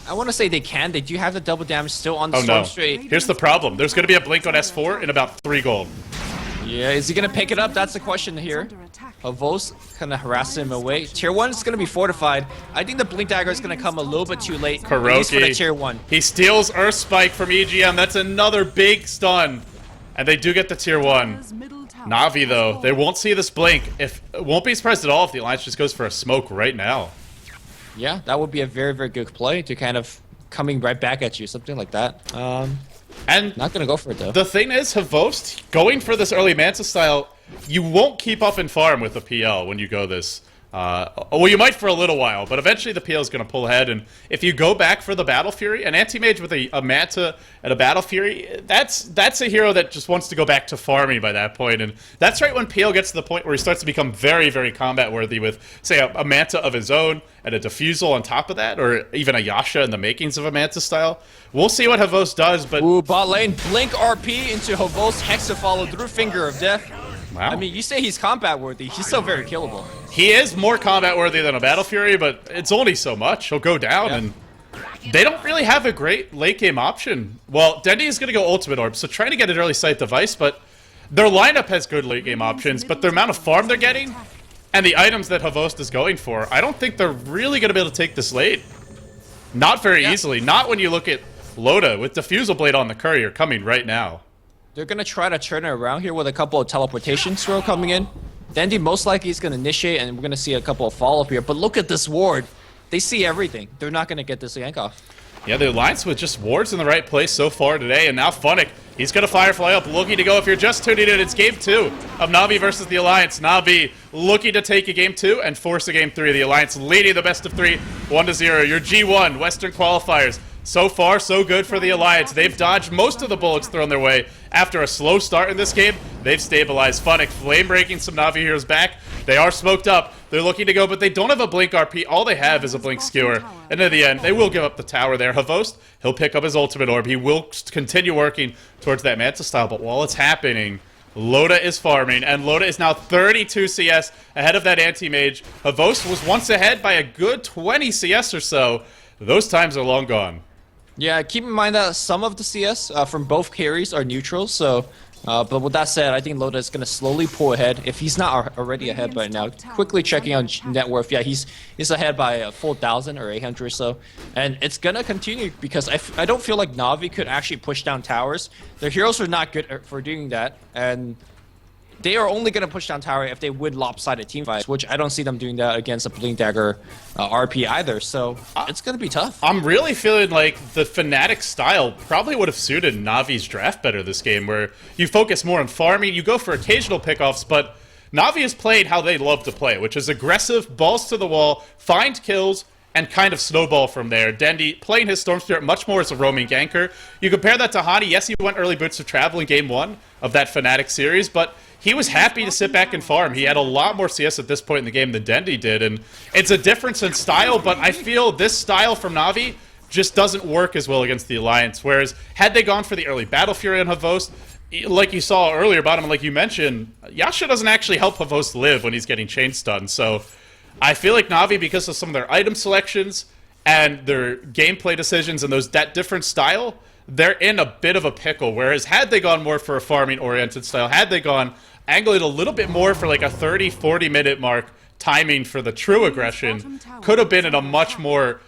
I want to say they can. They do have the double damage still on the Storm Strait. Here's the problem. There's going to be a blink on S4 in about 3 gold. Yeah, is he going to pick it up? That's the question here. Havost kind of harass him away. Tier 1 is going to be fortified. I think the Blink Dagger is going to come a little bit too late. At least for the Tier 1. He steals Earth Spike from EGM. That's another big stun. And they do get the Tier 1. Na'Vi, though, they won't see this blink. Won't be surprised at all if the Alliance just goes for a smoke right now. Yeah, that would be a very, very good play to kind of coming right back at you, something like that. And not gonna go for it though. The thing is, Havost, going for this early Manta style, you won't keep up in farm with the PL when you go this. Well, you might for a little while, but eventually the PL is going to pull ahead, and if you go back for the Battle Fury, an anti-mage with a Manta and a Battle Fury, that's a hero that just wants to go back to farming by that point, and that's right when PL gets to the point where he starts to become very, very combat-worthy with, say, a Manta of his own, and a Diffusal on top of that, or even a Yasha in the makings of a Manta style. We'll see what Havost does, but... Ooh, bot lane, Blink RP into Havost, Hex to follow through, Finger of Death. Wow. I mean, you say he's combat worthy, he's still very killable. He is more combat worthy than a Battle Fury, but it's only so much. He'll go down, and they don't really have a great late game option. Well, Dendy is going to go Ultimate Orb, so trying to get an early sight device, but their lineup has good late game options, but the amount of farm they're getting and the items that Havost is going for, I don't think they're really going to be able to take this late. Not very easily. Not when you look at Loda with Diffusal Blade on the Courier coming right now. They're going to try to turn it around here with a couple of teleportation throw coming in. Dandy most likely is going to initiate, and we're going to see a couple of follow-up here. But look at this ward. They see everything. They're not going to get this yank off. Yeah, the Alliance with just wards in the right place so far today, and now Funnick, he's going to Firefly up, looking to go. If you're just tuning in, it's Game 2 of Na'Vi versus the Alliance. Na'Vi looking to take a Game 2 and force a Game 3. The Alliance leading the best of 3, 1-0. Your G1 Western Qualifiers. So far, so good for the Alliance. They've dodged most of the bullets thrown their way. After a slow start in this game, they've stabilized. Funnick flame-breaking some Na'Vi heroes back. They are smoked up. They're looking to go, but they don't have a Blink RP. All they have is a Blink Skewer. And in the end, they will give up the tower there. Havost, he'll pick up his Ultimate Orb. He will continue working towards that Manta style, but while it's happening, Loda is farming, and Loda is now 32 CS ahead of that anti-mage. Havost was once ahead by a good 20 CS or so. Those times are long gone. Yeah, keep in mind that some of the CS from both carries are neutral, so... but with that said, I think Loda is going to slowly pull ahead. If he's not already ahead by now, quickly checking on net worth. Yeah, he's ahead by a full 1,000 or 800 or so. And it's going to continue because I don't feel like Na'Vi could actually push down towers. Their heroes are not good for doing that. And they are only going to push down tower if they win lopsided team fights, which I don't see them doing that against a Blink Dagger RP either. So it's going to be tough. I'm really feeling like the Fnatic style probably would have suited Navi's draft better this game, where you focus more on farming, you go for occasional pickoffs, but Na'Vi has played how they love to play, which is aggressive, balls to the wall, find kills, and kind of snowball from there. Dendy playing his Storm Spirit much more as a roaming ganker. You compare that to Hani. Yes, he went early boots of travel in Game 1 of that Fnatic series, but he was happy to sit back and farm. He had a lot more CS at this point in the game than Dendy did, and it's a difference in style, but I feel this style from Na'Vi just doesn't work as well against the Alliance, whereas had they gone for the early Battle Fury on Havost, like you saw earlier, Bottom, like you mentioned, Yasha doesn't actually help Havost live when he's getting chain stunned, so I feel like Na'Vi, because of some of their item selections and their gameplay decisions and that different style, they're in a bit of a pickle, whereas had they gone more for a farming-oriented style, had they gone angled a little bit more for like a 30-40 minute mark timing for the true aggression, could have been in a much more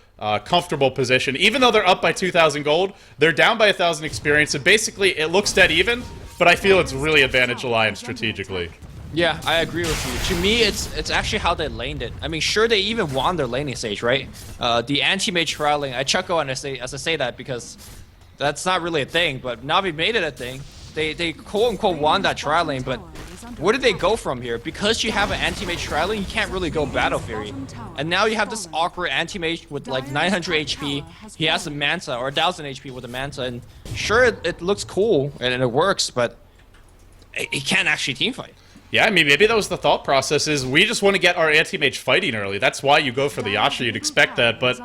comfortable position. Even though they're up by 2,000 gold, they're down by 1,000 experience, and basically it looks dead even, but I feel it's really advantage Alliance strategically. Yeah, I agree with you. To me, it's actually how they laned it. I mean, sure, they even won their laning stage, right? The anti-mage trialing, I chuckle as I say that because that's not really a thing, but Na'Vi made it a thing. They quote-unquote won that trialing, but where did they go from here? Because you have an anti-mage trialing, you can't really go Battle Fury. And now you have this awkward anti-mage with like 900 HP. He has a Manta, or 1,000 HP with a Manta, and sure, it looks cool, and it works, but it can't actually teamfight. Yeah, I mean, maybe that was the thought process, is we just want to get our anti-mage fighting early. That's why you go for the Yasha, you'd expect that, but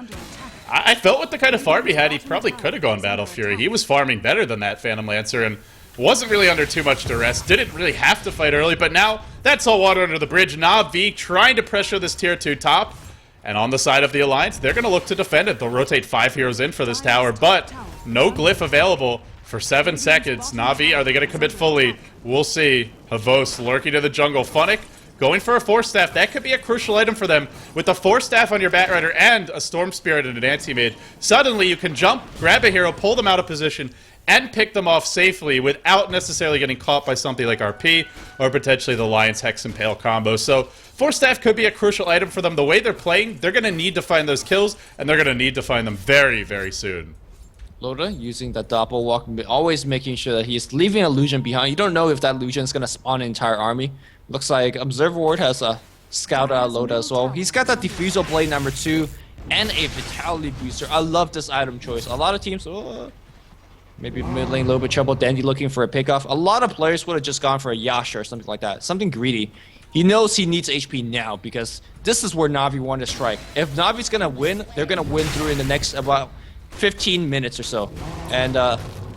I felt with the kind of farm he had, he probably could have gone Battle Fury. He was farming better than that Phantom Lancer, and wasn't really under too much duress, didn't really have to fight early, but now that's all water under the bridge. Na'Vi trying to pressure this tier 2 top, and on the side of the Alliance, they're going to look to defend it. They'll rotate 5 heroes in for this tower, but no glyph available for 7 seconds. Na'Vi, are they going to commit fully? We'll see. Havos lurking to the jungle. Funnick going for a Force Staff. That could be a crucial item for them. With the Force Staff on your Batrider and a Storm Spirit and an Anti-Mage, suddenly you can jump, grab a hero, pull them out of position, and pick them off safely without necessarily getting caught by something like RP or potentially the Lion's Hex Impale combo. So Force Staff could be a crucial item for them. The way they're playing, they're going to need to find those kills, and they're going to need to find them very, very soon. Loda using the double walk, always making sure that he's leaving a Illusion behind. You don't know if that Illusion is going to spawn an entire army. Looks like Observer Ward has a scout out Loda as well. He's got that Diffusal Blade number 2 and a Vitality Booster. I love this item choice. A lot of teams, maybe mid lane a little bit trouble. Dandy looking for a pickoff. A lot of players would have just gone for a Yasha or something like that. Something greedy. He knows he needs HP now because this is where Na'Vi want to strike. If Navi's going to win, they're going to win through in the next about 15 minutes or so. And,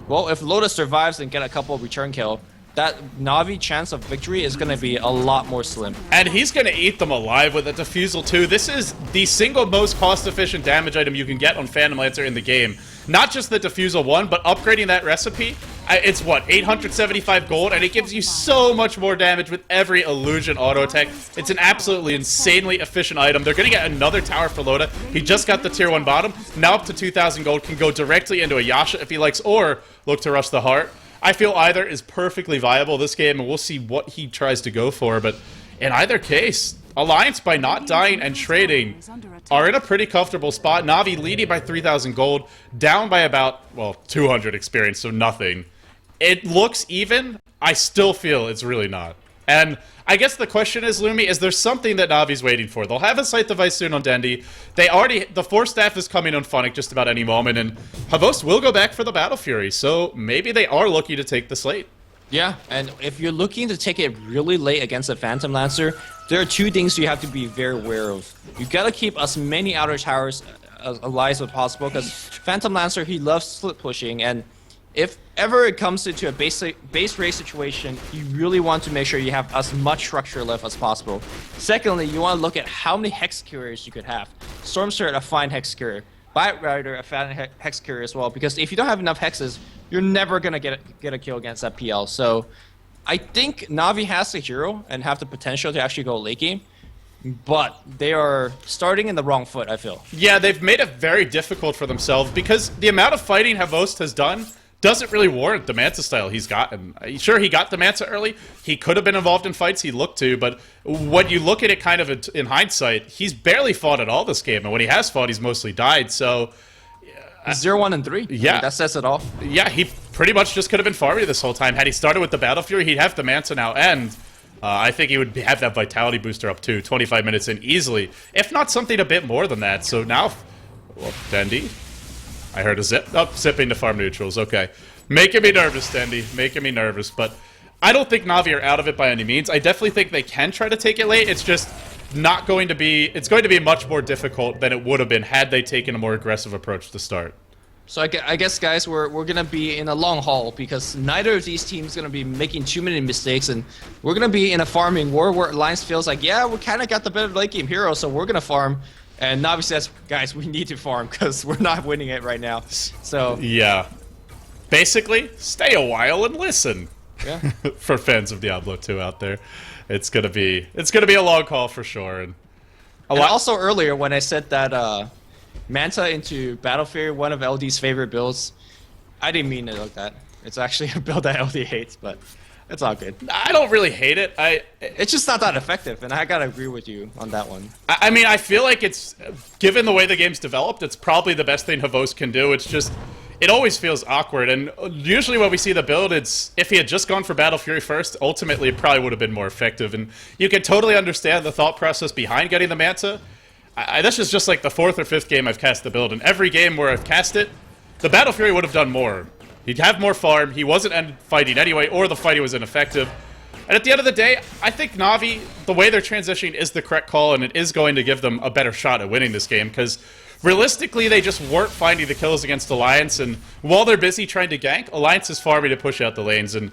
well, if Loda survives and get a couple of return kill, that Na'Vi chance of victory is going to be a lot more slim. And he's going to eat them alive with a Diffusal too. This is the single most cost-efficient damage item you can get on Phantom Lancer in the game. Not just the Diffusal one, but upgrading that recipe. It's what, 875 gold, and it gives you so much more damage with every Illusion auto attack. It's an absolutely insanely efficient item. They're going to get another tower for Loda. He just got the tier 1 bottom. Now up to 2,000 gold, can go directly into a Yasha if he likes, or look to rush the heart. I feel either is perfectly viable this game, and we'll see what he tries to go for, but in either case, Alliance, by not dying and trading, are in a pretty comfortable spot. Na'Vi leading by 3,000 gold, down by about, well, 200 experience, so nothing. It looks even. I still feel it's really not. And I guess the question is, Lumi, is there something that Navi's waiting for? They'll have a Sight Device soon on Dendi. The Force Staff is coming on Funnick just about any moment, and Havos will go back for the Battle Fury, so maybe they are looking to take the slate. Yeah, and if you're looking to take it really late against a Phantom Lancer, there are 2 things you have to be very aware of. You gotta keep as many outer towers alive as possible, because Phantom Lancer, he loves split pushing, and if ever it comes into a base race situation, you really want to make sure you have as much structure left as possible. Secondly, you want to look at how many Hex Carriers you could have. Storm Spirit, a fine Hex Carrier. Batrider, a fine Hex Carrier as well, because if you don't have enough Hexes, you're never going to get a kill against that PL. So I think Na'Vi has the hero and have the potential to actually go late game, but they are starting in the wrong foot, I feel. Yeah, they've made it very difficult for themselves because the amount of fighting Havost has done doesn't really warrant the Manta style he's gotten. Sure, he got the Manta early. He could have been involved in fights he looked to, but when you look at it kind of in hindsight, he's barely fought at all this game, and when he has fought, he's mostly died, so... 0, 1, and 3. Yeah. I mean, that says it all. Yeah, he pretty much just could have been farming this whole time. Had he started with the Battle Fury, he'd have the Manta now, and I think he would have that Vitality booster up too, 25 minutes in easily, if not something a bit more than that. So now, well, Dendi... I heard a zip. Oh, zipping to farm neutrals. Okay. Making me nervous, Dendi. Making me nervous. But I don't think Na'Vi are out of it by any means. I definitely think they can try to take it late. It's just not going to be... It's going to be much more difficult than it would have been had they taken a more aggressive approach to start. So I guess, guys, we're going to be in a long haul because neither of these teams going to be making too many mistakes, and we're going to be in a farming war where Alliance feels like, yeah, we kind of got the better late game hero, so we're going to farm. And Na'Vi says, guys, we need to farm because we're not winning it right now. So yeah. Basically, stay a while and listen. Yeah. For fans of Diablo 2 out there. It's gonna be a long call for sure. And also earlier when I said that Manta into Battle Fury, one of LD's favorite builds, I didn't mean it like that. It's actually a build that LD hates, but it's all good. I don't really hate it. It's just not that effective, and I gotta agree with you on that one. I mean, I feel like it's, given the way the game's developed, it's probably the best thing Havos can do. It's just, it always feels awkward, and usually when we see the build, it's, if he had just gone for Battle Fury first, ultimately it probably would have been more effective, and you can totally understand the thought process behind getting the Manta. This is just like the 4th or 5th game I've cast the build, and every game where I've cast it, the Battle Fury would have done more. He'd have more farm, he wasn't fighting anyway, or the fighting was ineffective. And at the end of the day, I think Na'Vi, the way they're transitioning is the correct call, and it is going to give them a better shot at winning this game, because realistically, they just weren't finding the kills against Alliance, and while they're busy trying to gank, Alliance is farming to push out the lanes, and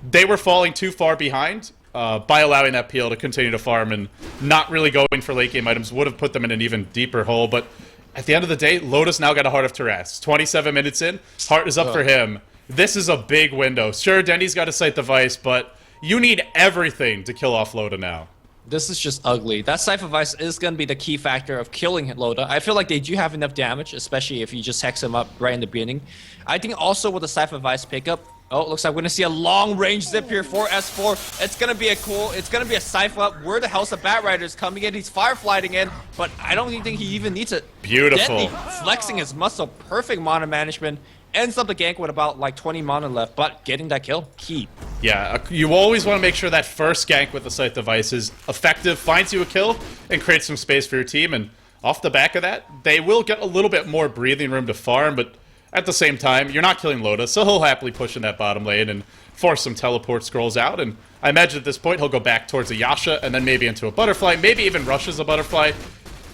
they were falling too far behind by allowing that PL to continue to farm, and not really going for late game items would have put them in an even deeper hole. But at the end of the day, Loda's now got a Heart of Terras. 27 minutes in, Heart is up for him. This is a big window. Sure, Denny's got a Sight Device, but you need everything to kill off Loda now. This is just ugly. That Cypher Vice is going to be the key factor of killing Loda. I feel like they do have enough damage, especially if you just hex him up right in the beginning. I think also with the Cypher Vice pickup, oh, it looks like we're going to see a long range zip here for S4. It's going to be a Cypher up. Where the hell's the Bat Rider's coming in? He's fireflighting in, but I don't even think he even needs it. Beautiful. Deadly, flexing his muscle, perfect mana management. Ends up the gank with about like 20 mana left, but getting that kill, key. Yeah, you always want to make sure that first gank with the Sight Device is effective, finds you a kill, and creates some space for your team. And off the back of that, they will get a little bit more breathing room to farm, but at the same time, you're not killing Loda, so he'll happily push in that bottom lane and force some teleport scrolls out. And I imagine at this point, he'll go back towards a Yasha, and then maybe into a Butterfly, maybe even rushes a Butterfly.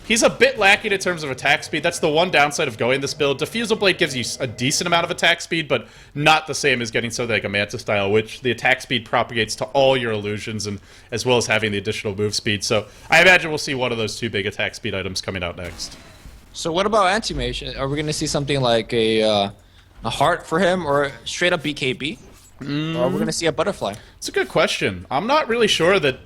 He's a bit lacking in terms of attack speed. That's the one downside of going this build. Diffusal Blade gives you a decent amount of attack speed, but not the same as getting something like a Manta style, which the attack speed propagates to all your illusions, and as well as having the additional move speed. So I imagine we'll see one of those two big attack speed items coming out next. So what about Anti-Mage? Are we going to see something like a Heart for him, or straight up BKB? Or are we going to see a Butterfly? It's a good question. I'm not really sure that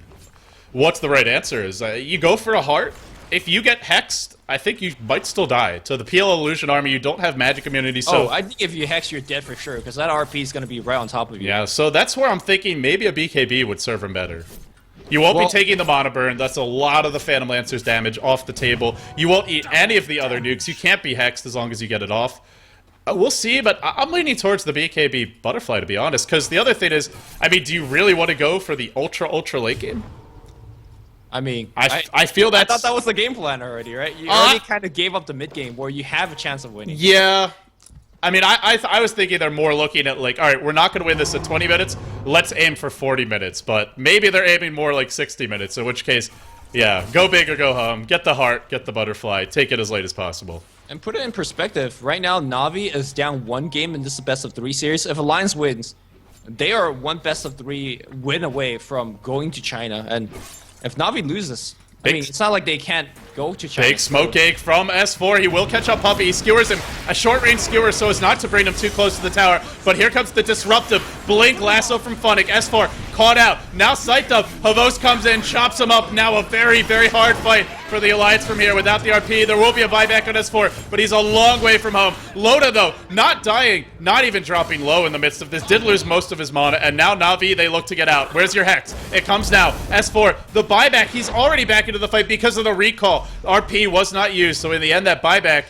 what's the right answer is. You go for a Heart. If you get hexed, I think you might still die. To the PL Illusion army, you don't have magic immunity, so... Oh, I think if you hex, you're dead for sure, because that RP is going to be right on top of you. Yeah, so that's where I'm thinking maybe a BKB would serve him better. You won't be taking the mana burn. That's a lot of the Phantom Lancer's damage off the table. You won't eat any of the other nukes. You can't be hexed as long as you get it off. We'll see, but I'm leaning towards the BKB Butterfly, to be honest, because the other thing is, I mean, do you really want to go for the ultra late game? I mean, I feel that's... I thought that was the game plan already, right? You already kind of gave up the mid game where you have a chance of winning. Yeah. I mean, I was thinking they're more looking at like, all right, we're not going to win this in 20 minutes. Let's aim for 40 minutes. But maybe they're aiming more like 60 minutes, in which case, yeah, go big or go home. Get the Heart, get the Butterfly. Take it as late as possible. And put it in perspective, right now, Na'Vi is down one game in this best of 3 series. If Alliance wins, they are one best of 3 win away from going to China. And if Na'Vi loses, I mean, it's not like they can't go to China. Big smoke egg from S4. He will catch up Puppey. He skewers him. A short-range skewer so as not to bring him too close to the tower. But here comes the disruptive Blink lasso from Funnick. S4 caught out. Now psyched up. Havos comes in, chops him up. Now a very, very hard fight for the Alliance from here. Without the RP, there will be a buyback on S4, but he's a long way from home. Loda, though, not dying, not even dropping low in the midst of this. Did lose most of his mana, and now Na'Vi, they look to get out. Where's your Hex? It comes now. S4, the buyback. He's already back into the fight because of the recall. RP was not used, so in the end, that buyback,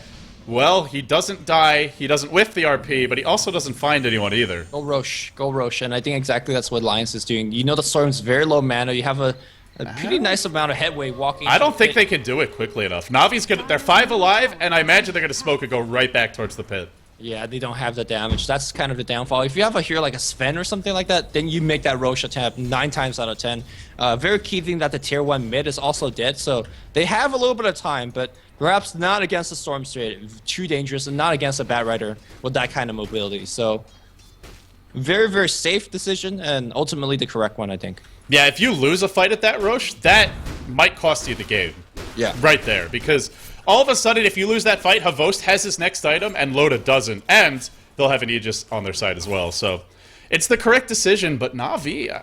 well, he doesn't die, he doesn't whiff the RP, but he also doesn't find anyone either. Go Rosh, and I think exactly that's what Alliance is doing. You know the Storm's very low mana, you have a pretty nice amount of headway walking. I don't think they can do it quickly enough. Navi's gonna, they're 5 alive, and I imagine they're gonna smoke and go right back towards the pit. Yeah, they don't have the damage. That's kind of the downfall. If you have a hero like a Sven or something like that, then you make that Rosh attempt 9 times out of 10. Very key thing that the tier 1 mid is also dead, so they have a little bit of time, but perhaps not against the Storm straight. Too dangerous, and not against a Bat Rider with that kind of mobility. So, very, very safe decision, and ultimately the correct one, I think. Yeah, if you lose a fight at that Rosh, that might cost you the game. Yeah. Right there, because all of a sudden, if you lose that fight, Havost has his next item, and Loda doesn't, and they'll have an Aegis on their side as well. So, it's the correct decision, but Na'Vi,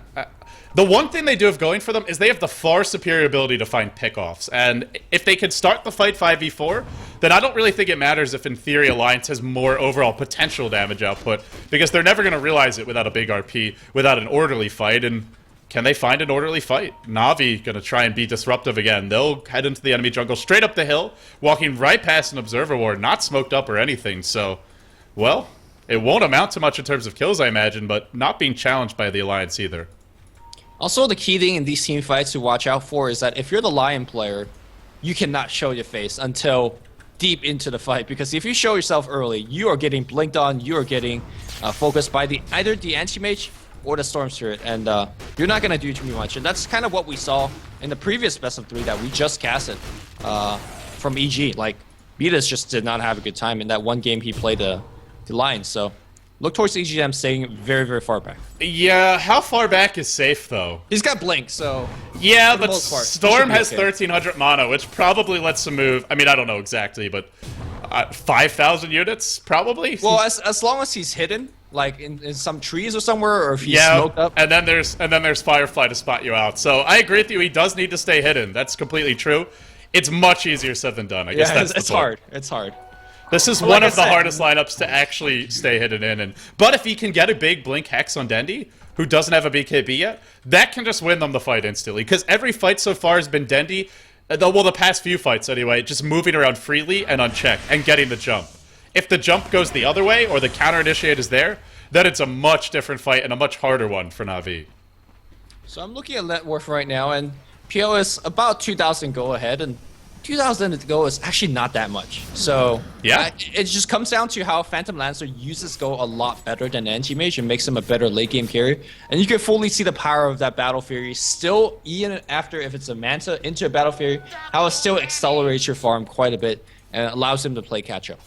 the one thing they do have going for them is they have the far superior ability to find pickoffs, and if they could start the fight 5v4, then I don't really think it matters if, in theory, Alliance has more overall potential damage output, because they're never going to realize it without a big RP, without an orderly fight, and can they find an orderly fight? Na'Vi going to try and be disruptive again. They'll head into the enemy jungle straight up the hill, walking right past an Observer Ward, not smoked up or anything, so, well, it won't amount to much in terms of kills, I imagine, but not being challenged by the Alliance either. Also, the key thing in these team fights to watch out for is that if you're the Lion player, you cannot show your face until deep into the fight, because if you show yourself early, you are getting blinked on, you are getting focused by either the Anti-Mage or the Storm Spirit, and you're not gonna do too much. And that's kind of what we saw in the previous best of 3 that we just casted from EG. Like, Beatus just did not have a good time in that one game he played the Lions. So look towards EGM staying very, very far back. Yeah, how far back is safe, though? He's got Blink, so... Yeah, but Storm has 1,300 mana, which probably lets him move... I mean, I don't know exactly, but 5,000 units, probably? Well, as long as he's hidden, like in some trees or somewhere, or if he's smoked up. And then there's Firefly to spot you out. So I agree with you, he does need to stay hidden. That's completely true. It's much easier said than done. I guess that's it's the point. hard. It's hard. This is one of the hardest lineups to actually stay hidden in. But if he can get a big Blink Hex on Dendi, who doesn't have a BKB yet, that can just win them the fight instantly. Because every fight so far has been Dendi, well, the past few fights anyway, just moving around freely and unchecked and getting the jump. If the jump goes the other way, or the counter initiate is there, then it's a much different fight and a much harder one for Na'Vi. So I'm looking at net worth right now, and PO is about 2,000 gold ahead, and 2,000 gold is actually not that much. So yeah, it just comes down to how Phantom Lancer uses gold a lot better than Anti-Mage and makes him a better late game carry. And you can fully see the power of that Battle Fury still, even after if it's a Manta into a Battle Fury, how it still accelerates your farm quite a bit and allows him to play catch up.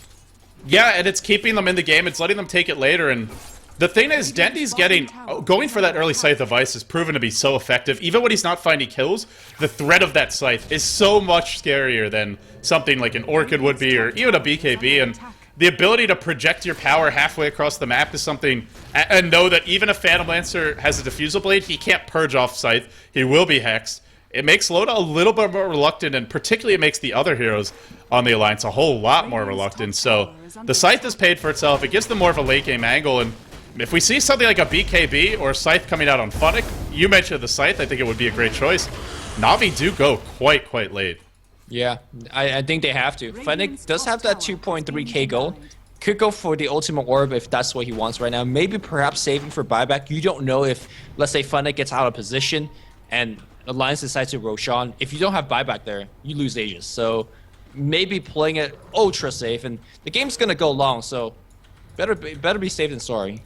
Yeah, and it's keeping them in the game. It's letting them take it later. And the thing is, Dendi's going for that early Scythe of Ice has proven to be so effective. Even when he's not finding kills, the threat of that Scythe is so much scarier than something like an Orchid would be, or even a BKB. And the ability to project your power halfway across the map is something, and know that even if Phantom Lancer has a Diffusal Blade, he can't purge off Scythe. He will be hexed. It makes Loda a little bit more reluctant, and particularly it makes the other heroes on the Alliance a whole lot more reluctant. So the Scythe is paid for itself. It gives them more of a late game angle, and if we see something like a BKB or Scythe coming out on Funnick, you mentioned the Scythe, I think it would be a great choice. Na'Vi do go quite late. Yeah, I think they have to. Funnick does have that 2.3k gold. Could go for the Ultimate Orb if that's what he wants right now. Maybe perhaps saving for buyback. You don't know if, let's say, Funnick gets out of position and Alliance decides to Roshan. If you don't have buyback there, you lose Aegis. So maybe playing it ultra safe, and the game's gonna go long, so better be safe than sorry.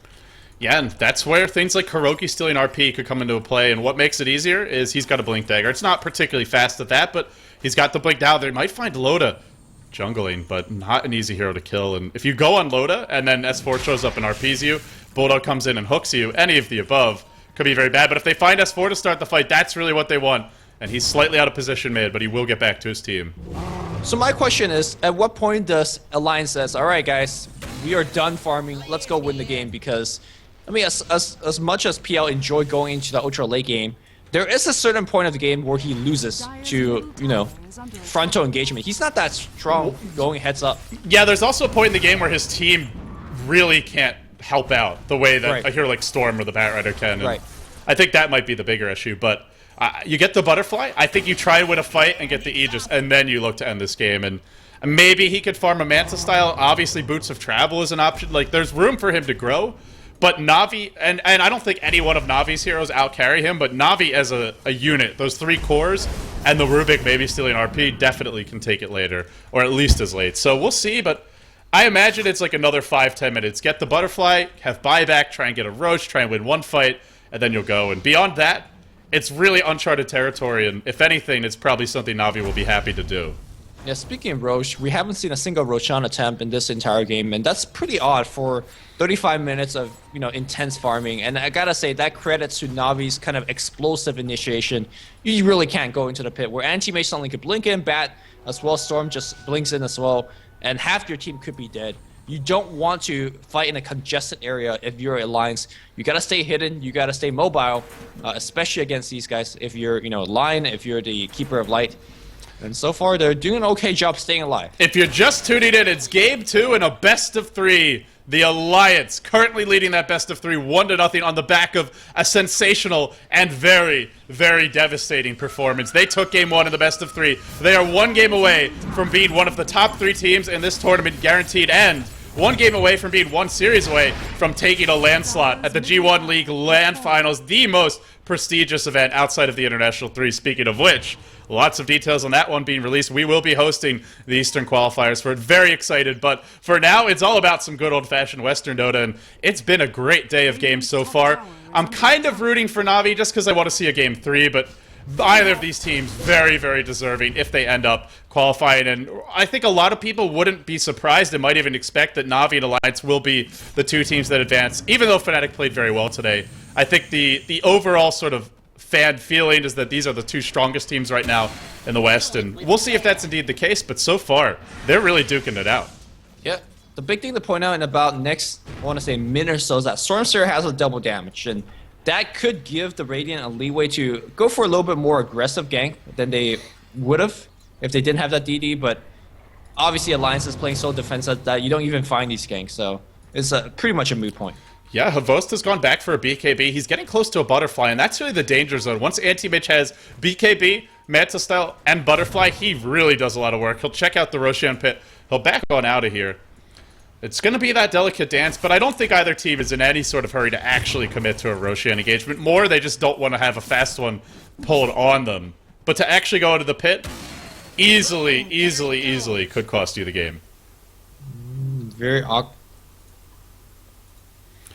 Yeah, and that's where things like Hiroki stealing RP could come into play, and what makes it easier is he's got a Blink Dagger. It's not particularly fast at that, but he's got the Blink down there. Might find Loda jungling, but not an easy hero to kill. And if you go on Loda, and then S4 shows up and RPs you, Bulldog comes in and hooks you, any of the above, could be very bad. But if they find S4 to start the fight, that's really what they want. And he's slightly out of position mid, but he will get back to his team. So my question is, at what point does Alliance says, all right, guys, we are done farming, let's go win the game? Because I mean, as much as PL enjoyed going into the ultra late game, there is a certain point of the game where he loses to, you know, frontal engagement. He's not that strong going heads up. Yeah, there's also a point in the game where his team really can't help out the way that a hero like Storm or the Batrider can. And I think that might be the bigger issue, but you get the Butterfly. I think you try and win a fight and get the Aegis, and then you look to end this game. And maybe he could farm a Manta style. Obviously, Boots of Travel is an option. Like, there's room for him to grow. But Na'Vi, and I don't think any one of Na'Vi's heroes out-carry him, but Na'Vi as a unit, those 3 cores, and the Rubik maybe stealing RP, definitely can take it later, or at least as late. So we'll see, but I imagine it's like another 5-10 minutes. Get the Butterfly, have buyback, try and get a Roach, try and win one fight, and then you'll go. And beyond that, it's really uncharted territory, and if anything, it's probably something Na'Vi will be happy to do. Yeah, speaking of Roche, we haven't seen a single Roshan attempt in this entire game, and that's pretty odd for 35 minutes of, you know, intense farming. And I gotta say, that credits to Navi's kind of explosive initiation. You really can't go into the pit, where Anti-Mage suddenly could blink in, Bat as well, Storm just blinks in as well, and half your team could be dead. You don't want to fight in a congested area if you're Alliance. You gotta stay hidden, you gotta stay mobile, especially against these guys. If you're, you know, Lion, if you're the Keeper of Light. And so far, they're doing an okay job staying alive. If you're just tuning in, it's Game 2 in a best-of-3. The Alliance currently leading that best-of-3 1-0 on the back of a sensational and very, very devastating performance. They took Game 1 in the best-of-3. They are 1 game away from being one of the top 3 teams in this tournament, guaranteed. And one game away from being one series away from taking a land slot at the G1 League LAN Finals, the most prestigious event outside of the International 3, speaking of which. Lots of details on that one being released. We will be hosting the Eastern qualifiers for it. Very excited, but for now, it's all about some good old-fashioned Western Dota, and it's been a great day of games so far. I'm kind of rooting for Na'Vi just because I want to see a Game 3, but either of these teams very, very deserving if they end up qualifying, and I think a lot of people wouldn't be surprised and might even expect that Na'Vi and Alliance will be the two teams that advance, even though Fnatic played very well today. I think the overall sort of fan feeling is that these are the two strongest teams right now in the West, and we'll see if that's indeed the case, but so far, they're really duking it out. Yeah, the big thing to point out in about next, I want to say, minute or so is that Stormseer has a double damage, and that could give the Radiant a leeway to go for a little bit more aggressive gank than they would have if they didn't have that DD, but obviously Alliance is playing so defensive that you don't even find these ganks, so it's pretty much a moot point. Yeah, Havost has gone back for a BKB. He's getting close to a Butterfly, and that's really the danger zone. Once NTH has BKB, Manta Style, and Butterfly, he really does a lot of work. He'll check out the Roshan pit. He'll back on out of here. It's going to be that delicate dance, but I don't think either team is in any sort of hurry to actually commit to a Roshan engagement. More, they just don't want to have a fast one pulled on them. But to actually go into the pit, easily could cost you the game. Very awkward.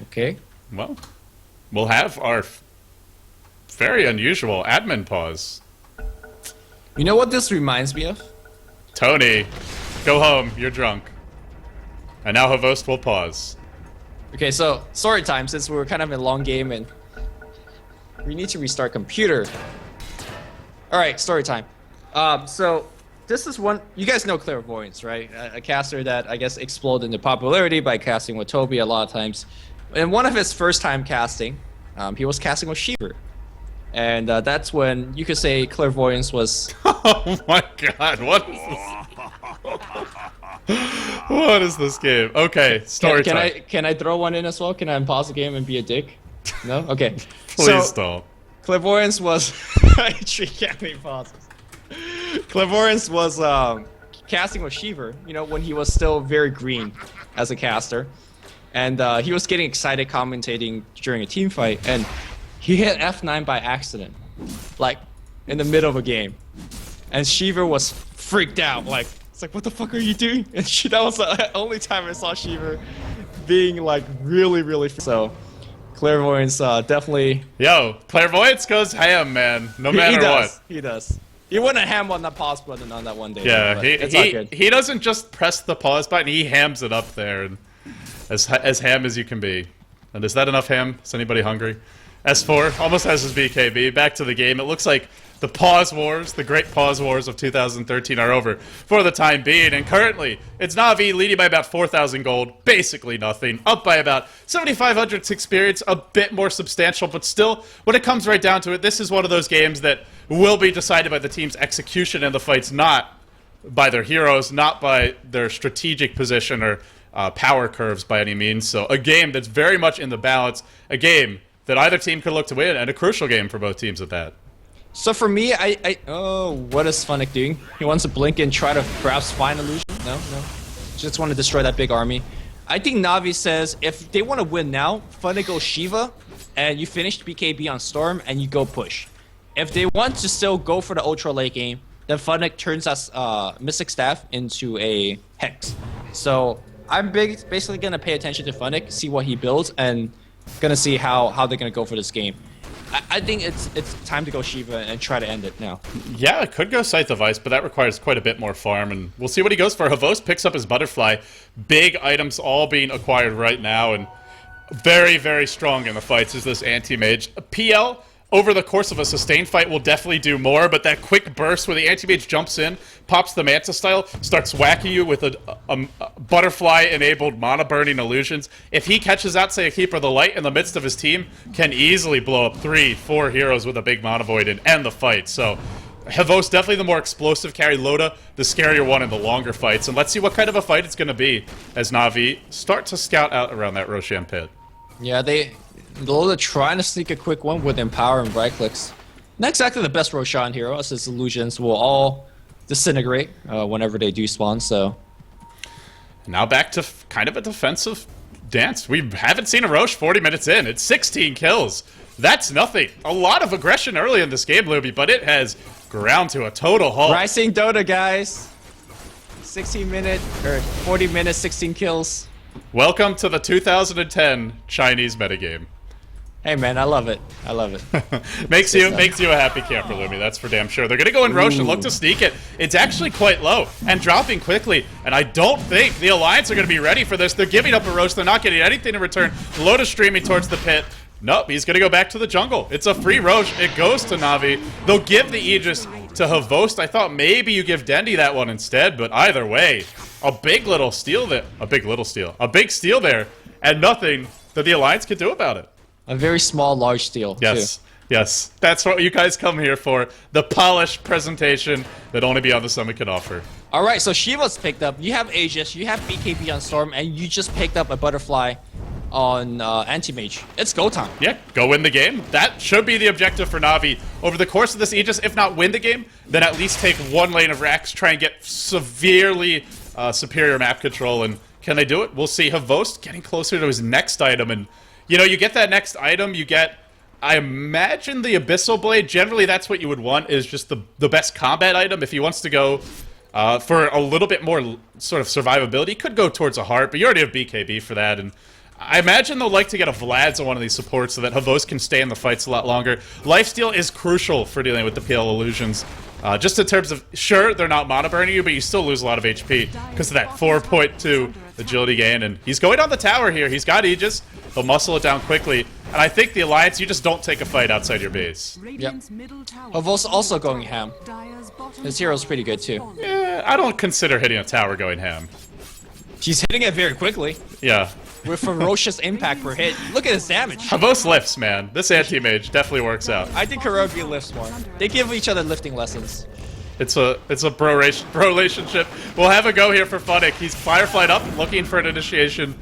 Okay. Well, we'll have our very unusual admin pause. You know what this reminds me of? Tony, go home. You're drunk. And now Havost will pause. Okay, so story time, since we're kind of in a long game and we need to restart computer. All right, story time. So this is one, you guys know Clairvoyance, right? A caster that I guess exploded into popularity by casting with Toby a lot of times. In one of his first time casting, he was casting with Shiver. And that's when you could say Clairvoyance was... Oh my god, what is this? What is this game? Okay, story time. Can I throw one in as well? Can I pause the game and be a dick? No? Okay. Please don't. Clairvoyance was... Tree can't pauses. Clairvoyance was casting with Shiver, you know, when he was still very green as a caster. And he was getting excited commentating during a team fight, and he hit F9 by accident, like in the middle of a game. And Shiver was freaked out, like, it's like, what the fuck are you doing? And that was the only time I saw Shiver being like really so. Clairvoyance definitely. Yo, Clairvoyance goes ham, man. No matter what. He does. He went a ham on the pause button on that one day. Yeah, though, it's not good. He doesn't just press the pause button, he hams it up there. And as ham as you can be. And is that enough ham? Is anybody hungry? S4 almost has his BKB. Back to the game. It looks like the pause wars, the great pause wars of 2013 are over for the time being. And currently, it's Na'Vi leading by about 4,000 gold. Basically nothing. Up by about 7,500 experience. A bit more substantial, but still, when it comes right down to it, this is one of those games that will be decided by the team's execution in the fights, not by their heroes, not by their strategic position or power curves by any means. So a game that's very much in the balance, a game that either team could look to win, and a crucial game for both teams at that. So for me, oh, what is Funnick doing? He wants to blink and try to perhaps find illusion? No. Just want to destroy that big army. I think Na'Vi says if they want to win now, Funnick goes Shiva, and you finish BKB on Storm, and you go push. If they want to still go for the ultra late game, then Funnick turns us Mystic Staff into a Hex. So I'm basically going to pay attention to Funnick, see what he builds, and gonna see how they're gonna go for this game. I think it's time to go Shiva and try to end it now. Yeah, it could go Scythe of Ice, but that requires quite a bit more farm, and we'll see what he goes for. Havost picks up his Butterfly. Big items all being acquired right now, and very strong in the fights is this anti-mage. PL, over the course of a sustained fight, will definitely do more, but that quick burst where the anti-mage jumps in, pops the Manta style, starts whacking you with a Butterfly-enabled mana-burning illusions. If he catches out, say, a Keeper of the Light in the midst of his team, can easily blow up 3-4 heroes with a big mana void and end the fight. So Havost definitely the more explosive carry, Loda the scarier one in the longer fights. And let's see what kind of a fight it's going to be as Na'Vi start to scout out around that Roshan pit. Yeah, Loda trying to sneak a quick one with Empower and right clicks. Not exactly the best Roshan hero, as his illusions will all disintegrate whenever they do spawn, so... Now back to kind of a defensive dance. We haven't seen a Roche 40 minutes in. It's 16 kills. That's nothing. A lot of aggression early in this game, Luby, but it has ground to a total halt. Rising Dota, guys. 16 minute or 40 minutes, 16 kills. Welcome to the 2010 Chinese metagame. Hey man, I love it. I love it. makes you a happy camper, Lumi. That's for damn sure. They're gonna go in Roche and look to sneak it. It's actually quite low and dropping quickly. And I don't think the Alliance are gonna be ready for this. They're giving up a Roche. They're not getting anything in return. Loda streaming towards the pit. Nope, he's gonna go back to the jungle. It's a free Roche. It goes to Na'Vi. They'll give the Aegis to Havost. I thought maybe you give Dendi that one instead, but either way, a big little steal there. A big steal there, and nothing that the Alliance could do about it. A very small, large steal. Yes, yes. That's what you guys come here for. The polished presentation that only Beyond the Summit can offer. All right, so Shiva's picked up. You have Aegis, you have BKB on Storm, and you just picked up a Butterfly on Anti-Mage. It's go time. Yeah, go win the game. That should be the objective for Na'Vi. Over the course of this Aegis, if not win the game, then at least take one lane of Rax, try and get severely superior map control. And can they do it? We'll see. Havost getting closer to his next item. And, you know, you get that next item, you get, I imagine, the Abyssal Blade. Generally, that's what you would want, is just the best combat item. If he wants to go for a little bit more sort of survivability, he could go towards a heart, but you already have BKB for that. And I imagine they'll like to get a Vlad's on one of these supports so that Havost can stay in the fights a lot longer. Lifesteal is crucial for dealing with the PL illusions. Just in terms of, sure, they're not mono burning you, but you still lose a lot of HP because of that 4.2 agility gain. And he's going on the tower here. He's got Aegis. He'll muscle it down quickly. And I think the Alliance, you just don't take a fight outside your base. Yep. Havost also going ham. His hero's pretty good too. Yeah, I don't consider hitting a tower going ham. He's hitting it very quickly. Yeah. With ferocious impact per hit. Look at his damage. Havost lifts, man. This anti-mage definitely works out. I think Kurogi lifts more. They give each other lifting lessons. It's a bro relationship. We'll have a go here for Funnick. He's Fireflied up, looking for an initiation.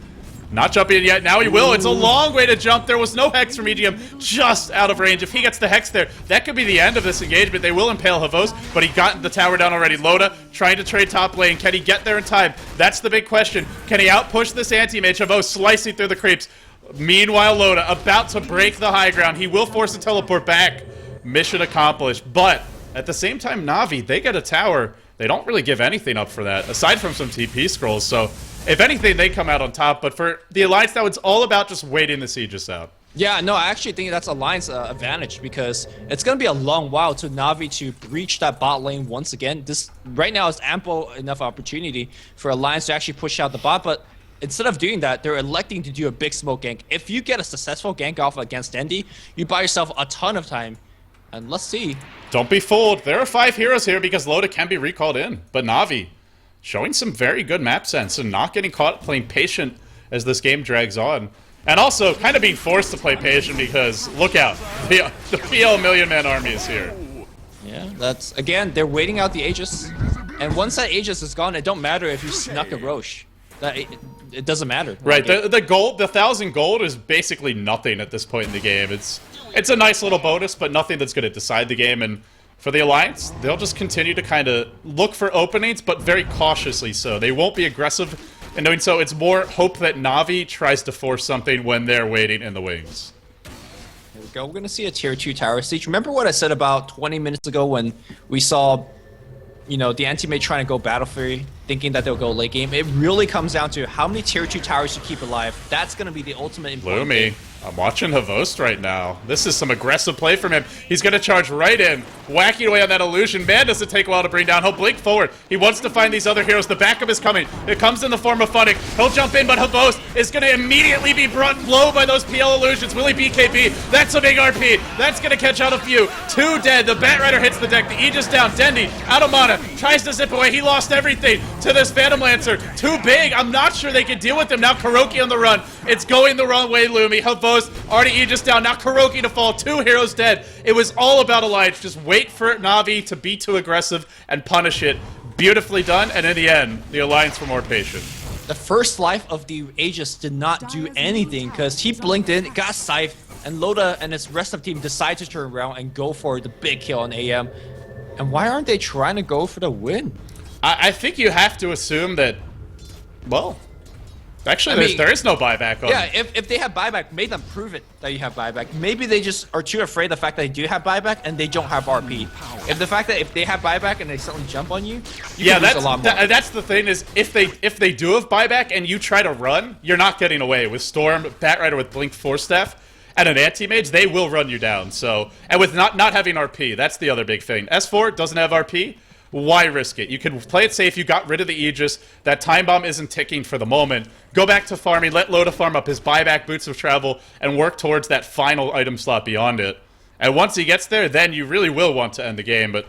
Not jumping in yet. Now he will. It's a long way to jump. There was no Hex from EGM, just out of range. If he gets the Hex there, that could be the end of this engagement. They will impale Havost, but he got the tower down already. Loda trying to trade top lane. Can he get there in time? That's the big question. Can he outpush this anti-mage? Havost slicing through the creeps. Meanwhile, Loda about to break the high ground. He will force a teleport back. Mission accomplished. But at the same time, Na'Vi, they get a tower. They don't really give anything up for that, aside from some TP scrolls. So if anything, they come out on top. But for the Alliance now, it's all about just waiting the Aegis out. Yeah, no, I actually think that's Alliance advantage because it's going to be a long while to Na'Vi to breach that bot lane once again. This right now is ample enough opportunity for Alliance to actually push out the bot, but instead of doing that, they're electing to do a big smoke gank. If you get a successful gank off against Dendi, you buy yourself a ton of time. And let's see. Don't be fooled. There are 5 heroes here because Loda can be recalled in. But Na'Vi showing some very good map sense and not getting caught playing patient as this game drags on. And also kind of being forced to play patient because, look out, the PL Million Man Army is here. Yeah, that's, again, they're waiting out the Aegis. And once that Aegis is gone, it don't matter if you snuck a Roche. It doesn't matter. Right, the gold, the 1,000 gold is basically nothing at this point in the game. It's a nice little bonus, but nothing that's going to decide the game. And for the Alliance, they'll just continue to kind of look for openings, but very cautiously so. They won't be aggressive in doing so. It's more hope that Na'Vi tries to force something when they're waiting in the wings. Here we go. We're going to see a tier 2 tower siege. Remember what I said about 20 minutes ago when we saw, you know, the anti-mage trying to go battle fury, thinking that they'll go late game? It really comes down to how many tier 2 towers you keep alive. That's going to be the ultimate important Lumi, thing. I'm watching Havost right now. This is some aggressive play from him. He's going to charge right in, whacking away on that illusion. Man, does it take a while to bring down. He'll blink forward. He wants to find these other heroes. The backup is coming. It comes in the form of Funnick. He'll jump in, but Havost is going to immediately be brought low by those PL illusions. Will he BKB? That's a big RP. That's going to catch out a few. 2 dead. The Batrider hits the deck. The Aegis down. Dendi out of mana. Tries to zip away. He lost everything to this Phantom Lancer. Too big. I'm not sure they can deal with him. Now Kuroki on the run. It's going the wrong way, Lumi. Havost already Aegis down. Now Kuroki to fall. 2 heroes dead. It was all about Alliance. Just wait for Na'Vi to be too aggressive and punish it. Beautifully done. And in the end, the Alliance were more patient. The first life of the Aegis did not do anything because he blinked in, got Scythe, and Loda and his rest of the team decide to turn around and go for the big kill on AM. And why aren't they trying to go for the win? I think you have to assume that Well, actually, there is no buyback on. Yeah, if they have buyback, make them prove it that you have buyback. Maybe they just are too afraid of the fact that they do have buyback and they don't have RP. If the fact that if they have buyback and they suddenly jump on you, can lose a lot more. That's the thing is if they do have buyback and you try to run, you're not getting away. With Storm, Batrider with Blink Force Staff, and an anti-mage, they will run you down. So, and with not having RP, that's the other big thing. S4 doesn't have RP. Why risk it? You can play it safe. You got rid of the Aegis. That time bomb isn't ticking for the moment. Go back to farming. Let Loda farm up his buyback, Boots of Travel, and work towards that final item slot beyond it. And once he gets there, then you really will want to end the game. But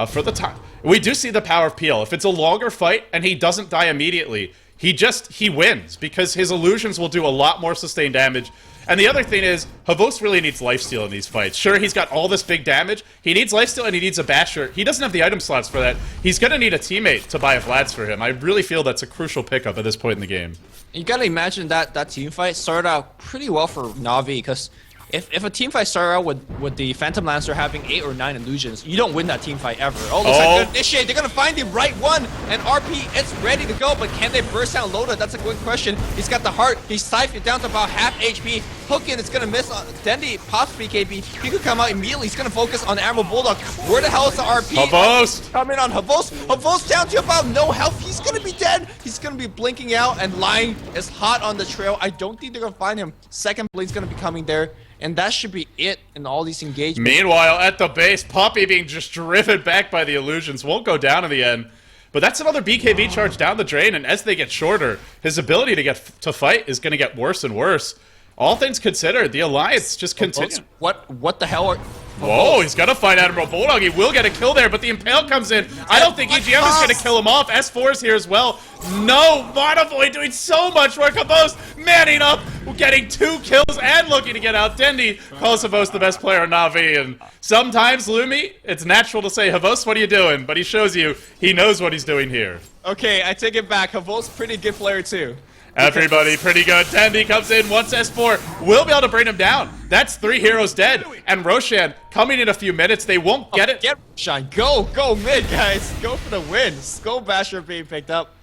for the time, we do see the power of PL. If it's a longer fight and he doesn't die immediately, he wins because his illusions will do a lot more sustained damage. And the other thing is, Havos really needs lifesteal in these fights. Sure, he's got all this big damage. He needs lifesteal and he needs a basher. He doesn't have the item slots for that. He's going to need a teammate to buy a Vlad's for him. I really feel that's a crucial pickup at this point in the game. You gotta imagine that team fight started out pretty well for Na'Vi, because if a team fight started out with the Phantom Lancer having 8 or 9 illusions, you don't win that team fight ever. Oh, looks like they're gonna initiate. They're gonna find the right one, and RP, it's ready to go. But can they burst down Loda? That's a good question. He's got the heart. He's siphoned down to about half HP. Hookin is gonna miss. Dendi pops BKB. He could come out immediately. He's gonna focus on Admiral Bulldog. Where the hell is the RP? Havos! Coming on Havos. Havos down to about no health. He's gonna be dead. He's gonna be blinking out, and Lion is hot on the trail. I don't think they're gonna find him. Second Blade's gonna be coming there. And that should be it in all these engagements. Meanwhile, at the base, Poppy being just driven back by the illusions won't go down in the end. But that's another BKB charge down the drain, and as they get shorter, his ability to get to fight is going to get worse and worse. All things considered, the Alliance just continues. What the hell are... Whoa, he's gonna fight Admiral Bulldog. He will get a kill there, but the Impale comes in. I don't think EGM is gonna kill him off. S4 is here as well. No, Monovoid doing so much work. Havos manning up, getting 2 kills and looking to get out. Dendi calls Havos the best player on Na'Vi, and sometimes, Lumi, it's natural to say, Havos, what are you doing? But he shows you he knows what he's doing here. Okay, I take it back. Havos, pretty good player too. Everybody pretty good. Dendi comes in once S4 will be able to bring him down. That's 3 heroes dead. And Roshan coming in a few minutes. They won't get it. Get Roshan. Go mid, guys. Go for the win. Skull Basher being picked up.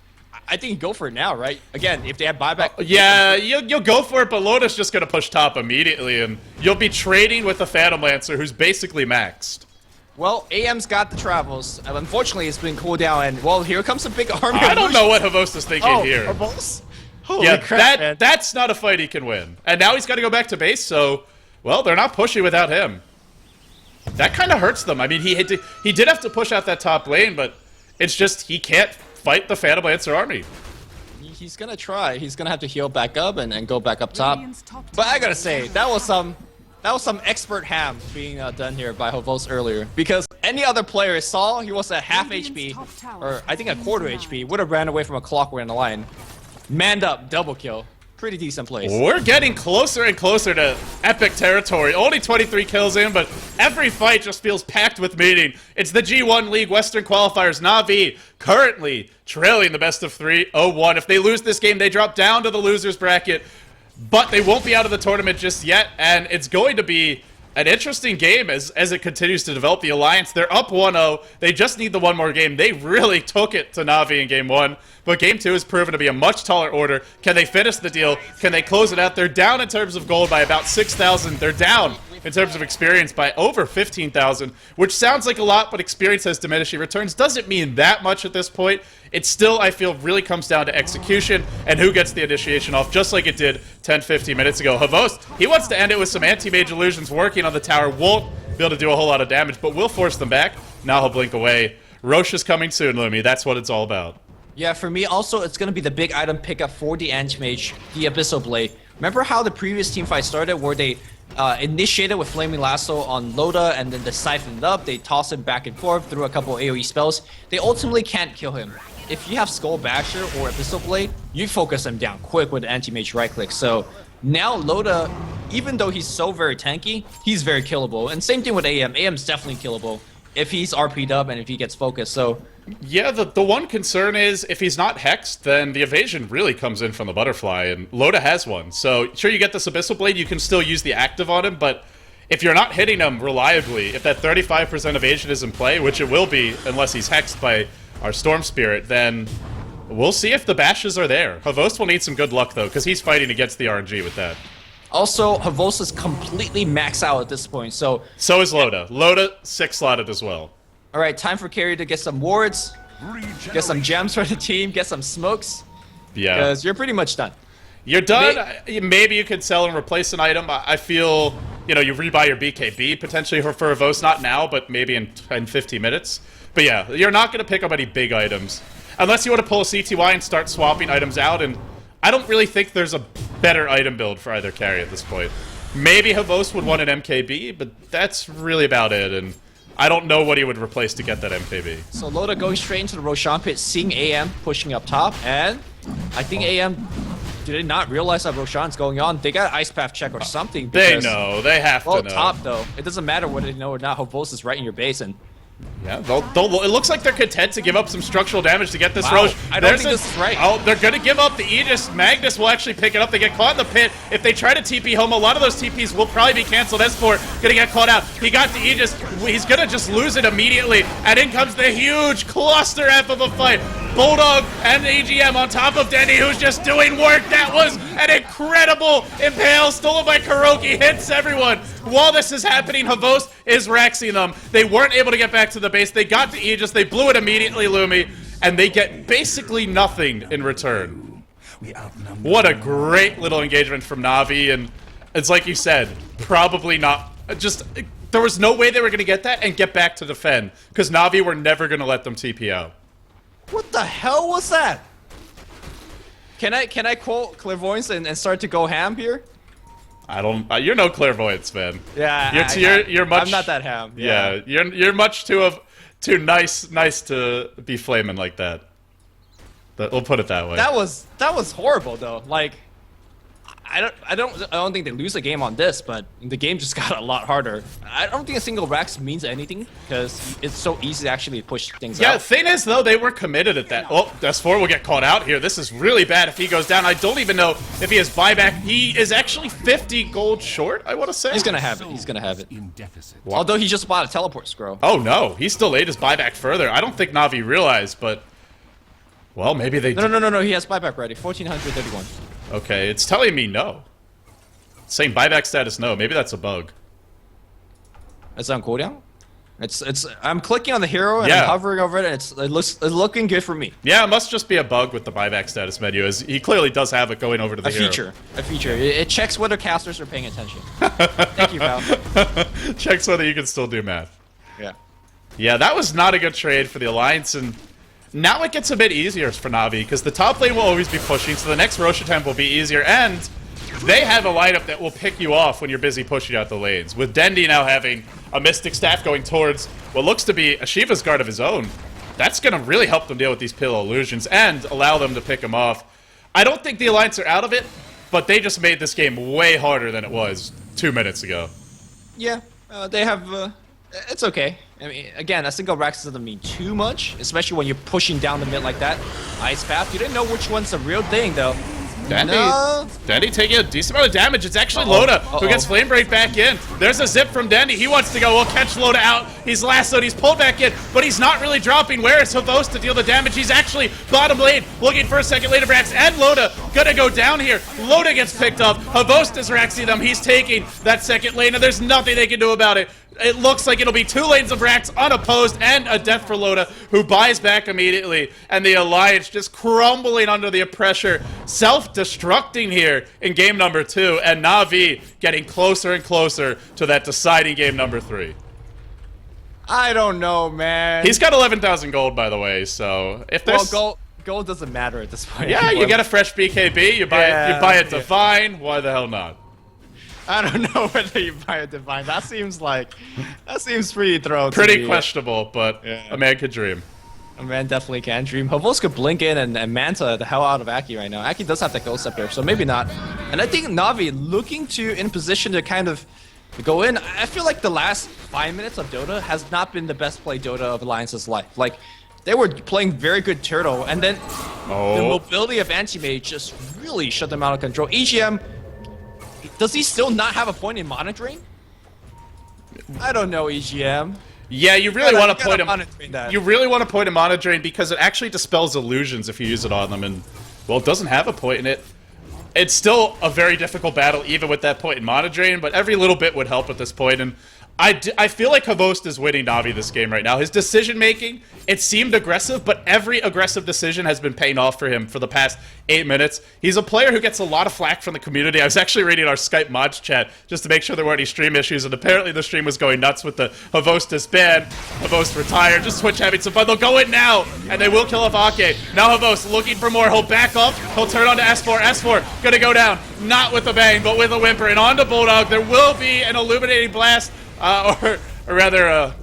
I think you go for it now, right? Again, if they have buyback. Yeah, you'll go for it, but Loda's just going to push top immediately. And you'll be trading with the Phantom Lancer, who's basically maxed. Well, AM's got the travels. Unfortunately, it's been cooled down. And, well, here comes a big army. I don't know what Havos is thinking here. Havos? Holy yeah, crap, that's not a fight he can win. And now he's got to go back to base, so, well, they're not pushing without him. That kind of hurts them. I mean, he did have to push out that top lane, but it's just he can't fight the Phantom Lancer army. He's going to try. He's going to have to heal back up and go back up top. But I got to say, that was some expert ham being done here by Havos earlier. Because any other player saw he was at half HP, or I think a quarter HP, would have ran away from a Clockwork in the line. Manned up, double kill. Pretty decent place. We're getting closer and closer to epic territory. Only 23 kills in, but every fight just feels packed with meaning. It's the G1 League Western Qualifiers. Na'Vi currently trailing the best of 3, 0-1. If they lose this game, they drop down to the losers bracket, but they won't be out of the tournament just yet, and it's going to be an interesting game as it continues to develop. The Alliance, they're up 1-0. They just need the one more game. They really took it to Na'Vi in Game 1. But Game 2 has proven to be a much taller order. Can they finish the deal? Can they close it out? They're down in terms of gold by about 6,000. They're down in terms of experience by over 15,000, which sounds like a lot, but experience has diminishing returns. Doesn't mean that much at this point. It still, I feel, really comes down to execution and who gets the initiation off, just like it did 10, 15 minutes ago. Havos, he wants to end it with some anti-mage illusions working on the tower. Won't be able to do a whole lot of damage, but will force them back. Now he'll blink away. Roche is coming soon, Lumi. That's what it's all about. Yeah, for me also, it's going to be the big item pickup for the Anti-Mage, the Abyssal Blade. Remember how the previous team fight started where they initiated with Flaming Lasso on Loda and then they siphoned it up, they toss him back and forth through a couple AoE spells. They ultimately can't kill him. If you have Skull Basher or Abyssal Blade, you focus him down quick with Anti-Mage right click. So now Loda, even though he's so very tanky, he's very killable. And same thing with AM. AM's definitely killable if he's RP'd up and if he gets focused. So yeah, the one concern is if he's not hexed, then the evasion really comes in from the butterfly, and Loda has one. So sure, you get this Abyssal Blade, you can still use the active on him, but if you're not hitting him reliably, if that 35% evasion is in play, which it will be unless he's hexed by our Storm Spirit, then We'll see if the bashes are there. Havost will need some good luck, though, because he's fighting against the RNG with that. Also, Havost is completely maxed out at this point, so... So is Loda. Loda 6-slotted as well. Alright, time for Carry to get some wards, get some gems for the team, get some smokes. Yeah. Because you're pretty much done. You're done. Maybe you could sell and replace an item. I feel, you rebuy your BKB potentially for Havost, not now, but maybe in 10-15 minutes. But yeah, you're not going to pick up any big items. Unless you want to pull a CTY and start swapping items out, and I don't really think there's a better item build for either carry at this point. Maybe Havost would want an MKB, but that's really about it, and I don't know what he would replace to get that MKB. So Loda going straight into the Roshan pit, seeing AM pushing up top, and I think AM... Did they not realize that Roshan's going on? They got an Ice Path check or something. They know. They have to know. Top, though. It doesn't matter whether they know or not. Havost is right in your base, and... Yeah, it looks like they're content to give up some structural damage to get this Roche. I don't think this is right. Oh, they're going to give up the Aegis. Magnus will actually pick it up. They get caught in the pit. If they try to TP home, a lot of those TPs will probably be canceled. S4 going to get caught out. He got the Aegis. He's going to just lose it immediately. And in comes the huge cluster F of a fight. Bulldog and AGM on top of Denny, who's just doing work. That was an incredible impale stolen by Kuroki. Hits everyone. While this is happening, Havost is raxing them. They weren't able to get back to the base. They got the Aegis. They blew it immediately, Lumi. And they get basically nothing in return. What a great little engagement from Na'Vi. And it's like you said, probably not... There was no way they were going to get that and get back to defend. Because Na'Vi were never going to let them TP out. What the hell was that? Can I quote Clairvoyance and start to go ham here? I don't. You're no clairvoyance, man. Yeah, you're much. I'm not that ham. Yeah, you're much too nice to be flaming like that. We'll put it that way. That was horrible though. Like, I don't think they lose the game on this, but the game just got a lot harder. I don't think a single Rax means anything because it's so easy to actually push things out. Yeah, the thing is though, they were committed at that. Oh, S4 will get caught out here. This is really bad if he goes down. I don't even know if he has buyback. He is actually 50 gold short, I want to say. He's gonna have it. He's gonna have it. Although he just bought a teleport scroll. Oh no, he still laid his buyback further. I don't think Na'Vi realized, but well, maybe they. No. He has buyback ready. 1431. Okay, it's telling me no. It's saying buyback status no. Maybe that's a bug. It's on cooldown? I'm clicking on the hero and I'm hovering over it and it's looking good for me. Yeah, it must just be a bug with the buyback status menu, as he clearly does have it going over to the hero. A feature. It checks whether casters are paying attention. Thank you, pal. Checks whether you can still do math. Yeah. Yeah, that was not a good trade for the Alliance, and now it gets a bit easier for Na'Vi, because the top lane will always be pushing, so the next Rosh attempt will be easier, and they have a lineup that will pick you off when you're busy pushing out the lanes. With Dendi now having a Mystic Staff going towards what looks to be a Shiva's Guard of his own, that's going to really help them deal with these Pillow Illusions and allow them to pick him off. I don't think the Alliance are out of it, but they just made this game way harder than it was 2 minutes ago. Yeah, they have... it's okay. I mean, again, a single Rax doesn't mean too much, especially when you're pushing down the mid like that. Ice Path, you didn't know which one's the real thing, though. Dendi taking a decent amount of damage. It's actually Loda who gets Flame Break back in. There's a zip from Dendi. He wants to go. We'll catch Loda out. He's lassoed. He's pulled back in, but he's not really dropping. Where is Havost to deal the damage? He's actually bottom lane, looking for a second lane of Rax, and Loda gonna go down here. Loda gets picked up. Havost is Raxing them. He's taking that second lane, and there's nothing they can do about it. It looks like it'll be 2 lanes of Rax unopposed and a death for Loda, who buys back immediately. And the Alliance just crumbling under the pressure, self-destructing here in game number 2. And Na'Vi getting closer and closer to that deciding game number 3. I don't know, man. He's got 11,000 gold, by the way, so if there's... Well, gold doesn't matter at this point. Yeah, you get a fresh BKB, you buy a Divine, why the hell not? I don't know whether you buy a Divine. That seems pretty thrown. Pretty questionable, but a man could dream. A man definitely can dream. Havost could blink in and Manta the hell out of Aki right now. Aki does have that ghost up here, so maybe not. And I think Na'Vi looking in position to kind of go in. I feel like the last 5 minutes of Dota has not been the best play Dota of Alliance's life. Like, they were playing very good Turtle, and then the mobility of Anti-Mage just really shut them out of control. EGM, does he still not have a point in monitoring? I don't know, EGM. Yeah, you really want to point him. That. You really want to point him Mana Drain because it actually dispels illusions if you use it on them, and well, it doesn't have a point in it. It's still a very difficult battle, even with that point in Mana Drain, but every little bit would help at this point, and I feel like Havost is winning Navi this game right now. His decision-making, it seemed aggressive, but every aggressive decision has been paying off for him for the past 8 minutes. He's a player who gets a lot of flack from the community. I was actually reading our Skype mods chat just to make sure there weren't any stream issues, and apparently the stream was going nuts with the Havost disband, Havost retired, just Twitch having some fun. They'll go in now, and they will kill off Ake. Now Havost looking for more. He'll back up. He'll turn on to S4. S4 gonna go down, not with a bang, but with a whimper, and on to Bulldog. There will be an illuminating blast. Or rather,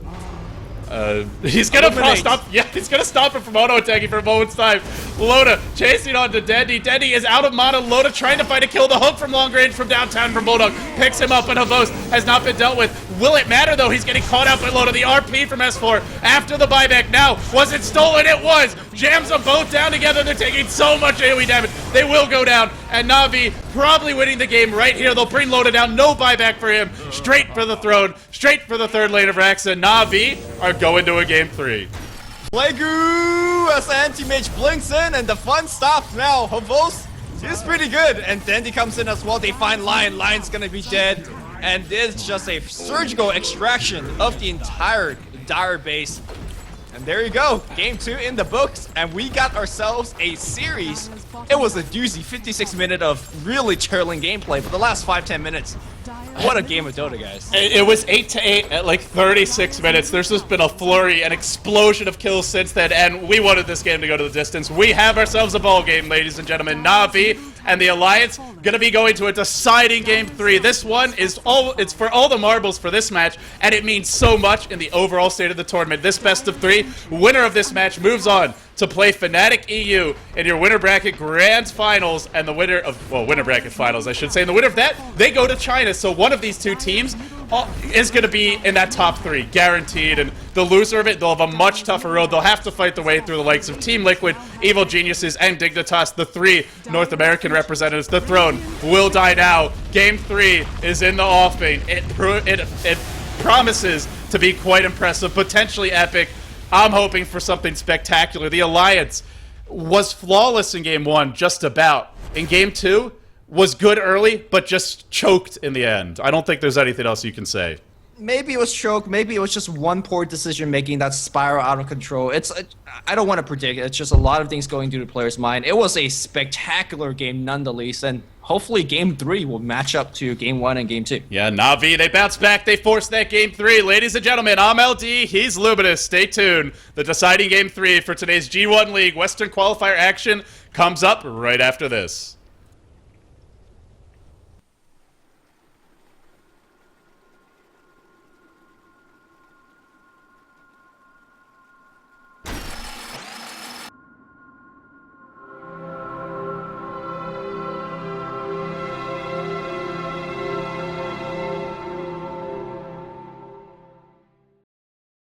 he's gonna stop. Yeah, he's gonna stop him from auto-attacking for a moment's time. Loda chasing on to Dendy. Dendy is out of mana. Loda trying to fight a kill. The hook from long range from downtown from Bulldog picks him up, and Havost has not been dealt with. Will it matter though? He's getting caught out by Loda. The RP from S4 after the buyback. Now, was it stolen? It was. Jams them both down together. They're taking so much AoE damage. They will go down, and Navi probably winning the game right here. They'll bring Loda down. No buyback for him. Straight for the throne. Straight for the third lane of Raxa. Navi are going to a game 3. Playgoo as the anti-mage blinks in, and the fun stops now. Havost is pretty good, and Dandy comes in as well. They find Lion. Lion's gonna be dead, and this is just a surgical extraction of the entire Dire base. And there you go, game 2 in the books, and we got ourselves a series. It was a doozy 56 minutes of really churling gameplay for the last 5-10 minutes. What a game of Dota, guys. It was 8-8 at like 36 minutes. There's just been a flurry, an explosion of kills since then, and we wanted this game to go to the distance. We have ourselves a ball game, ladies and gentlemen. Navi and the Alliance gonna be going to a deciding game 3. This one is it's for all the marbles for this match, and it means so much in the overall state of the tournament. This best of 3, winner of this match moves on to play Fnatic EU in your winner bracket grand finals, and the winner of, well, winner bracket finals, I should say, and the winner of that, they go to China. So one of these two teams is going to be in that top 3, guaranteed, and the loser of it, they'll have a much tougher road. They'll have to fight their way through the likes of Team Liquid, Evil Geniuses, and Dignitas, the 3 North American representatives. The throne will die now. Game 3 is in the offing. It promises to be quite impressive, potentially epic. I'm hoping for something spectacular. The Alliance was flawless in Game 1, just about. In Game 2, was good early, but just choked in the end. I don't think there's anything else you can say. Maybe it was choke. Maybe it was just one poor decision making that spiral out of control. I don't want to predict. It's just a lot of things going through the player's mind. It was a spectacular game nonetheless, and hopefully Game 3 will match up to Game 1 and Game 2. Yeah, Navi, they bounce back. They force that Game 3. Ladies and gentlemen, I'm LD. He's Luminous. Stay tuned. The deciding Game 3 for today's G1 League Western Qualifier action comes up right after this.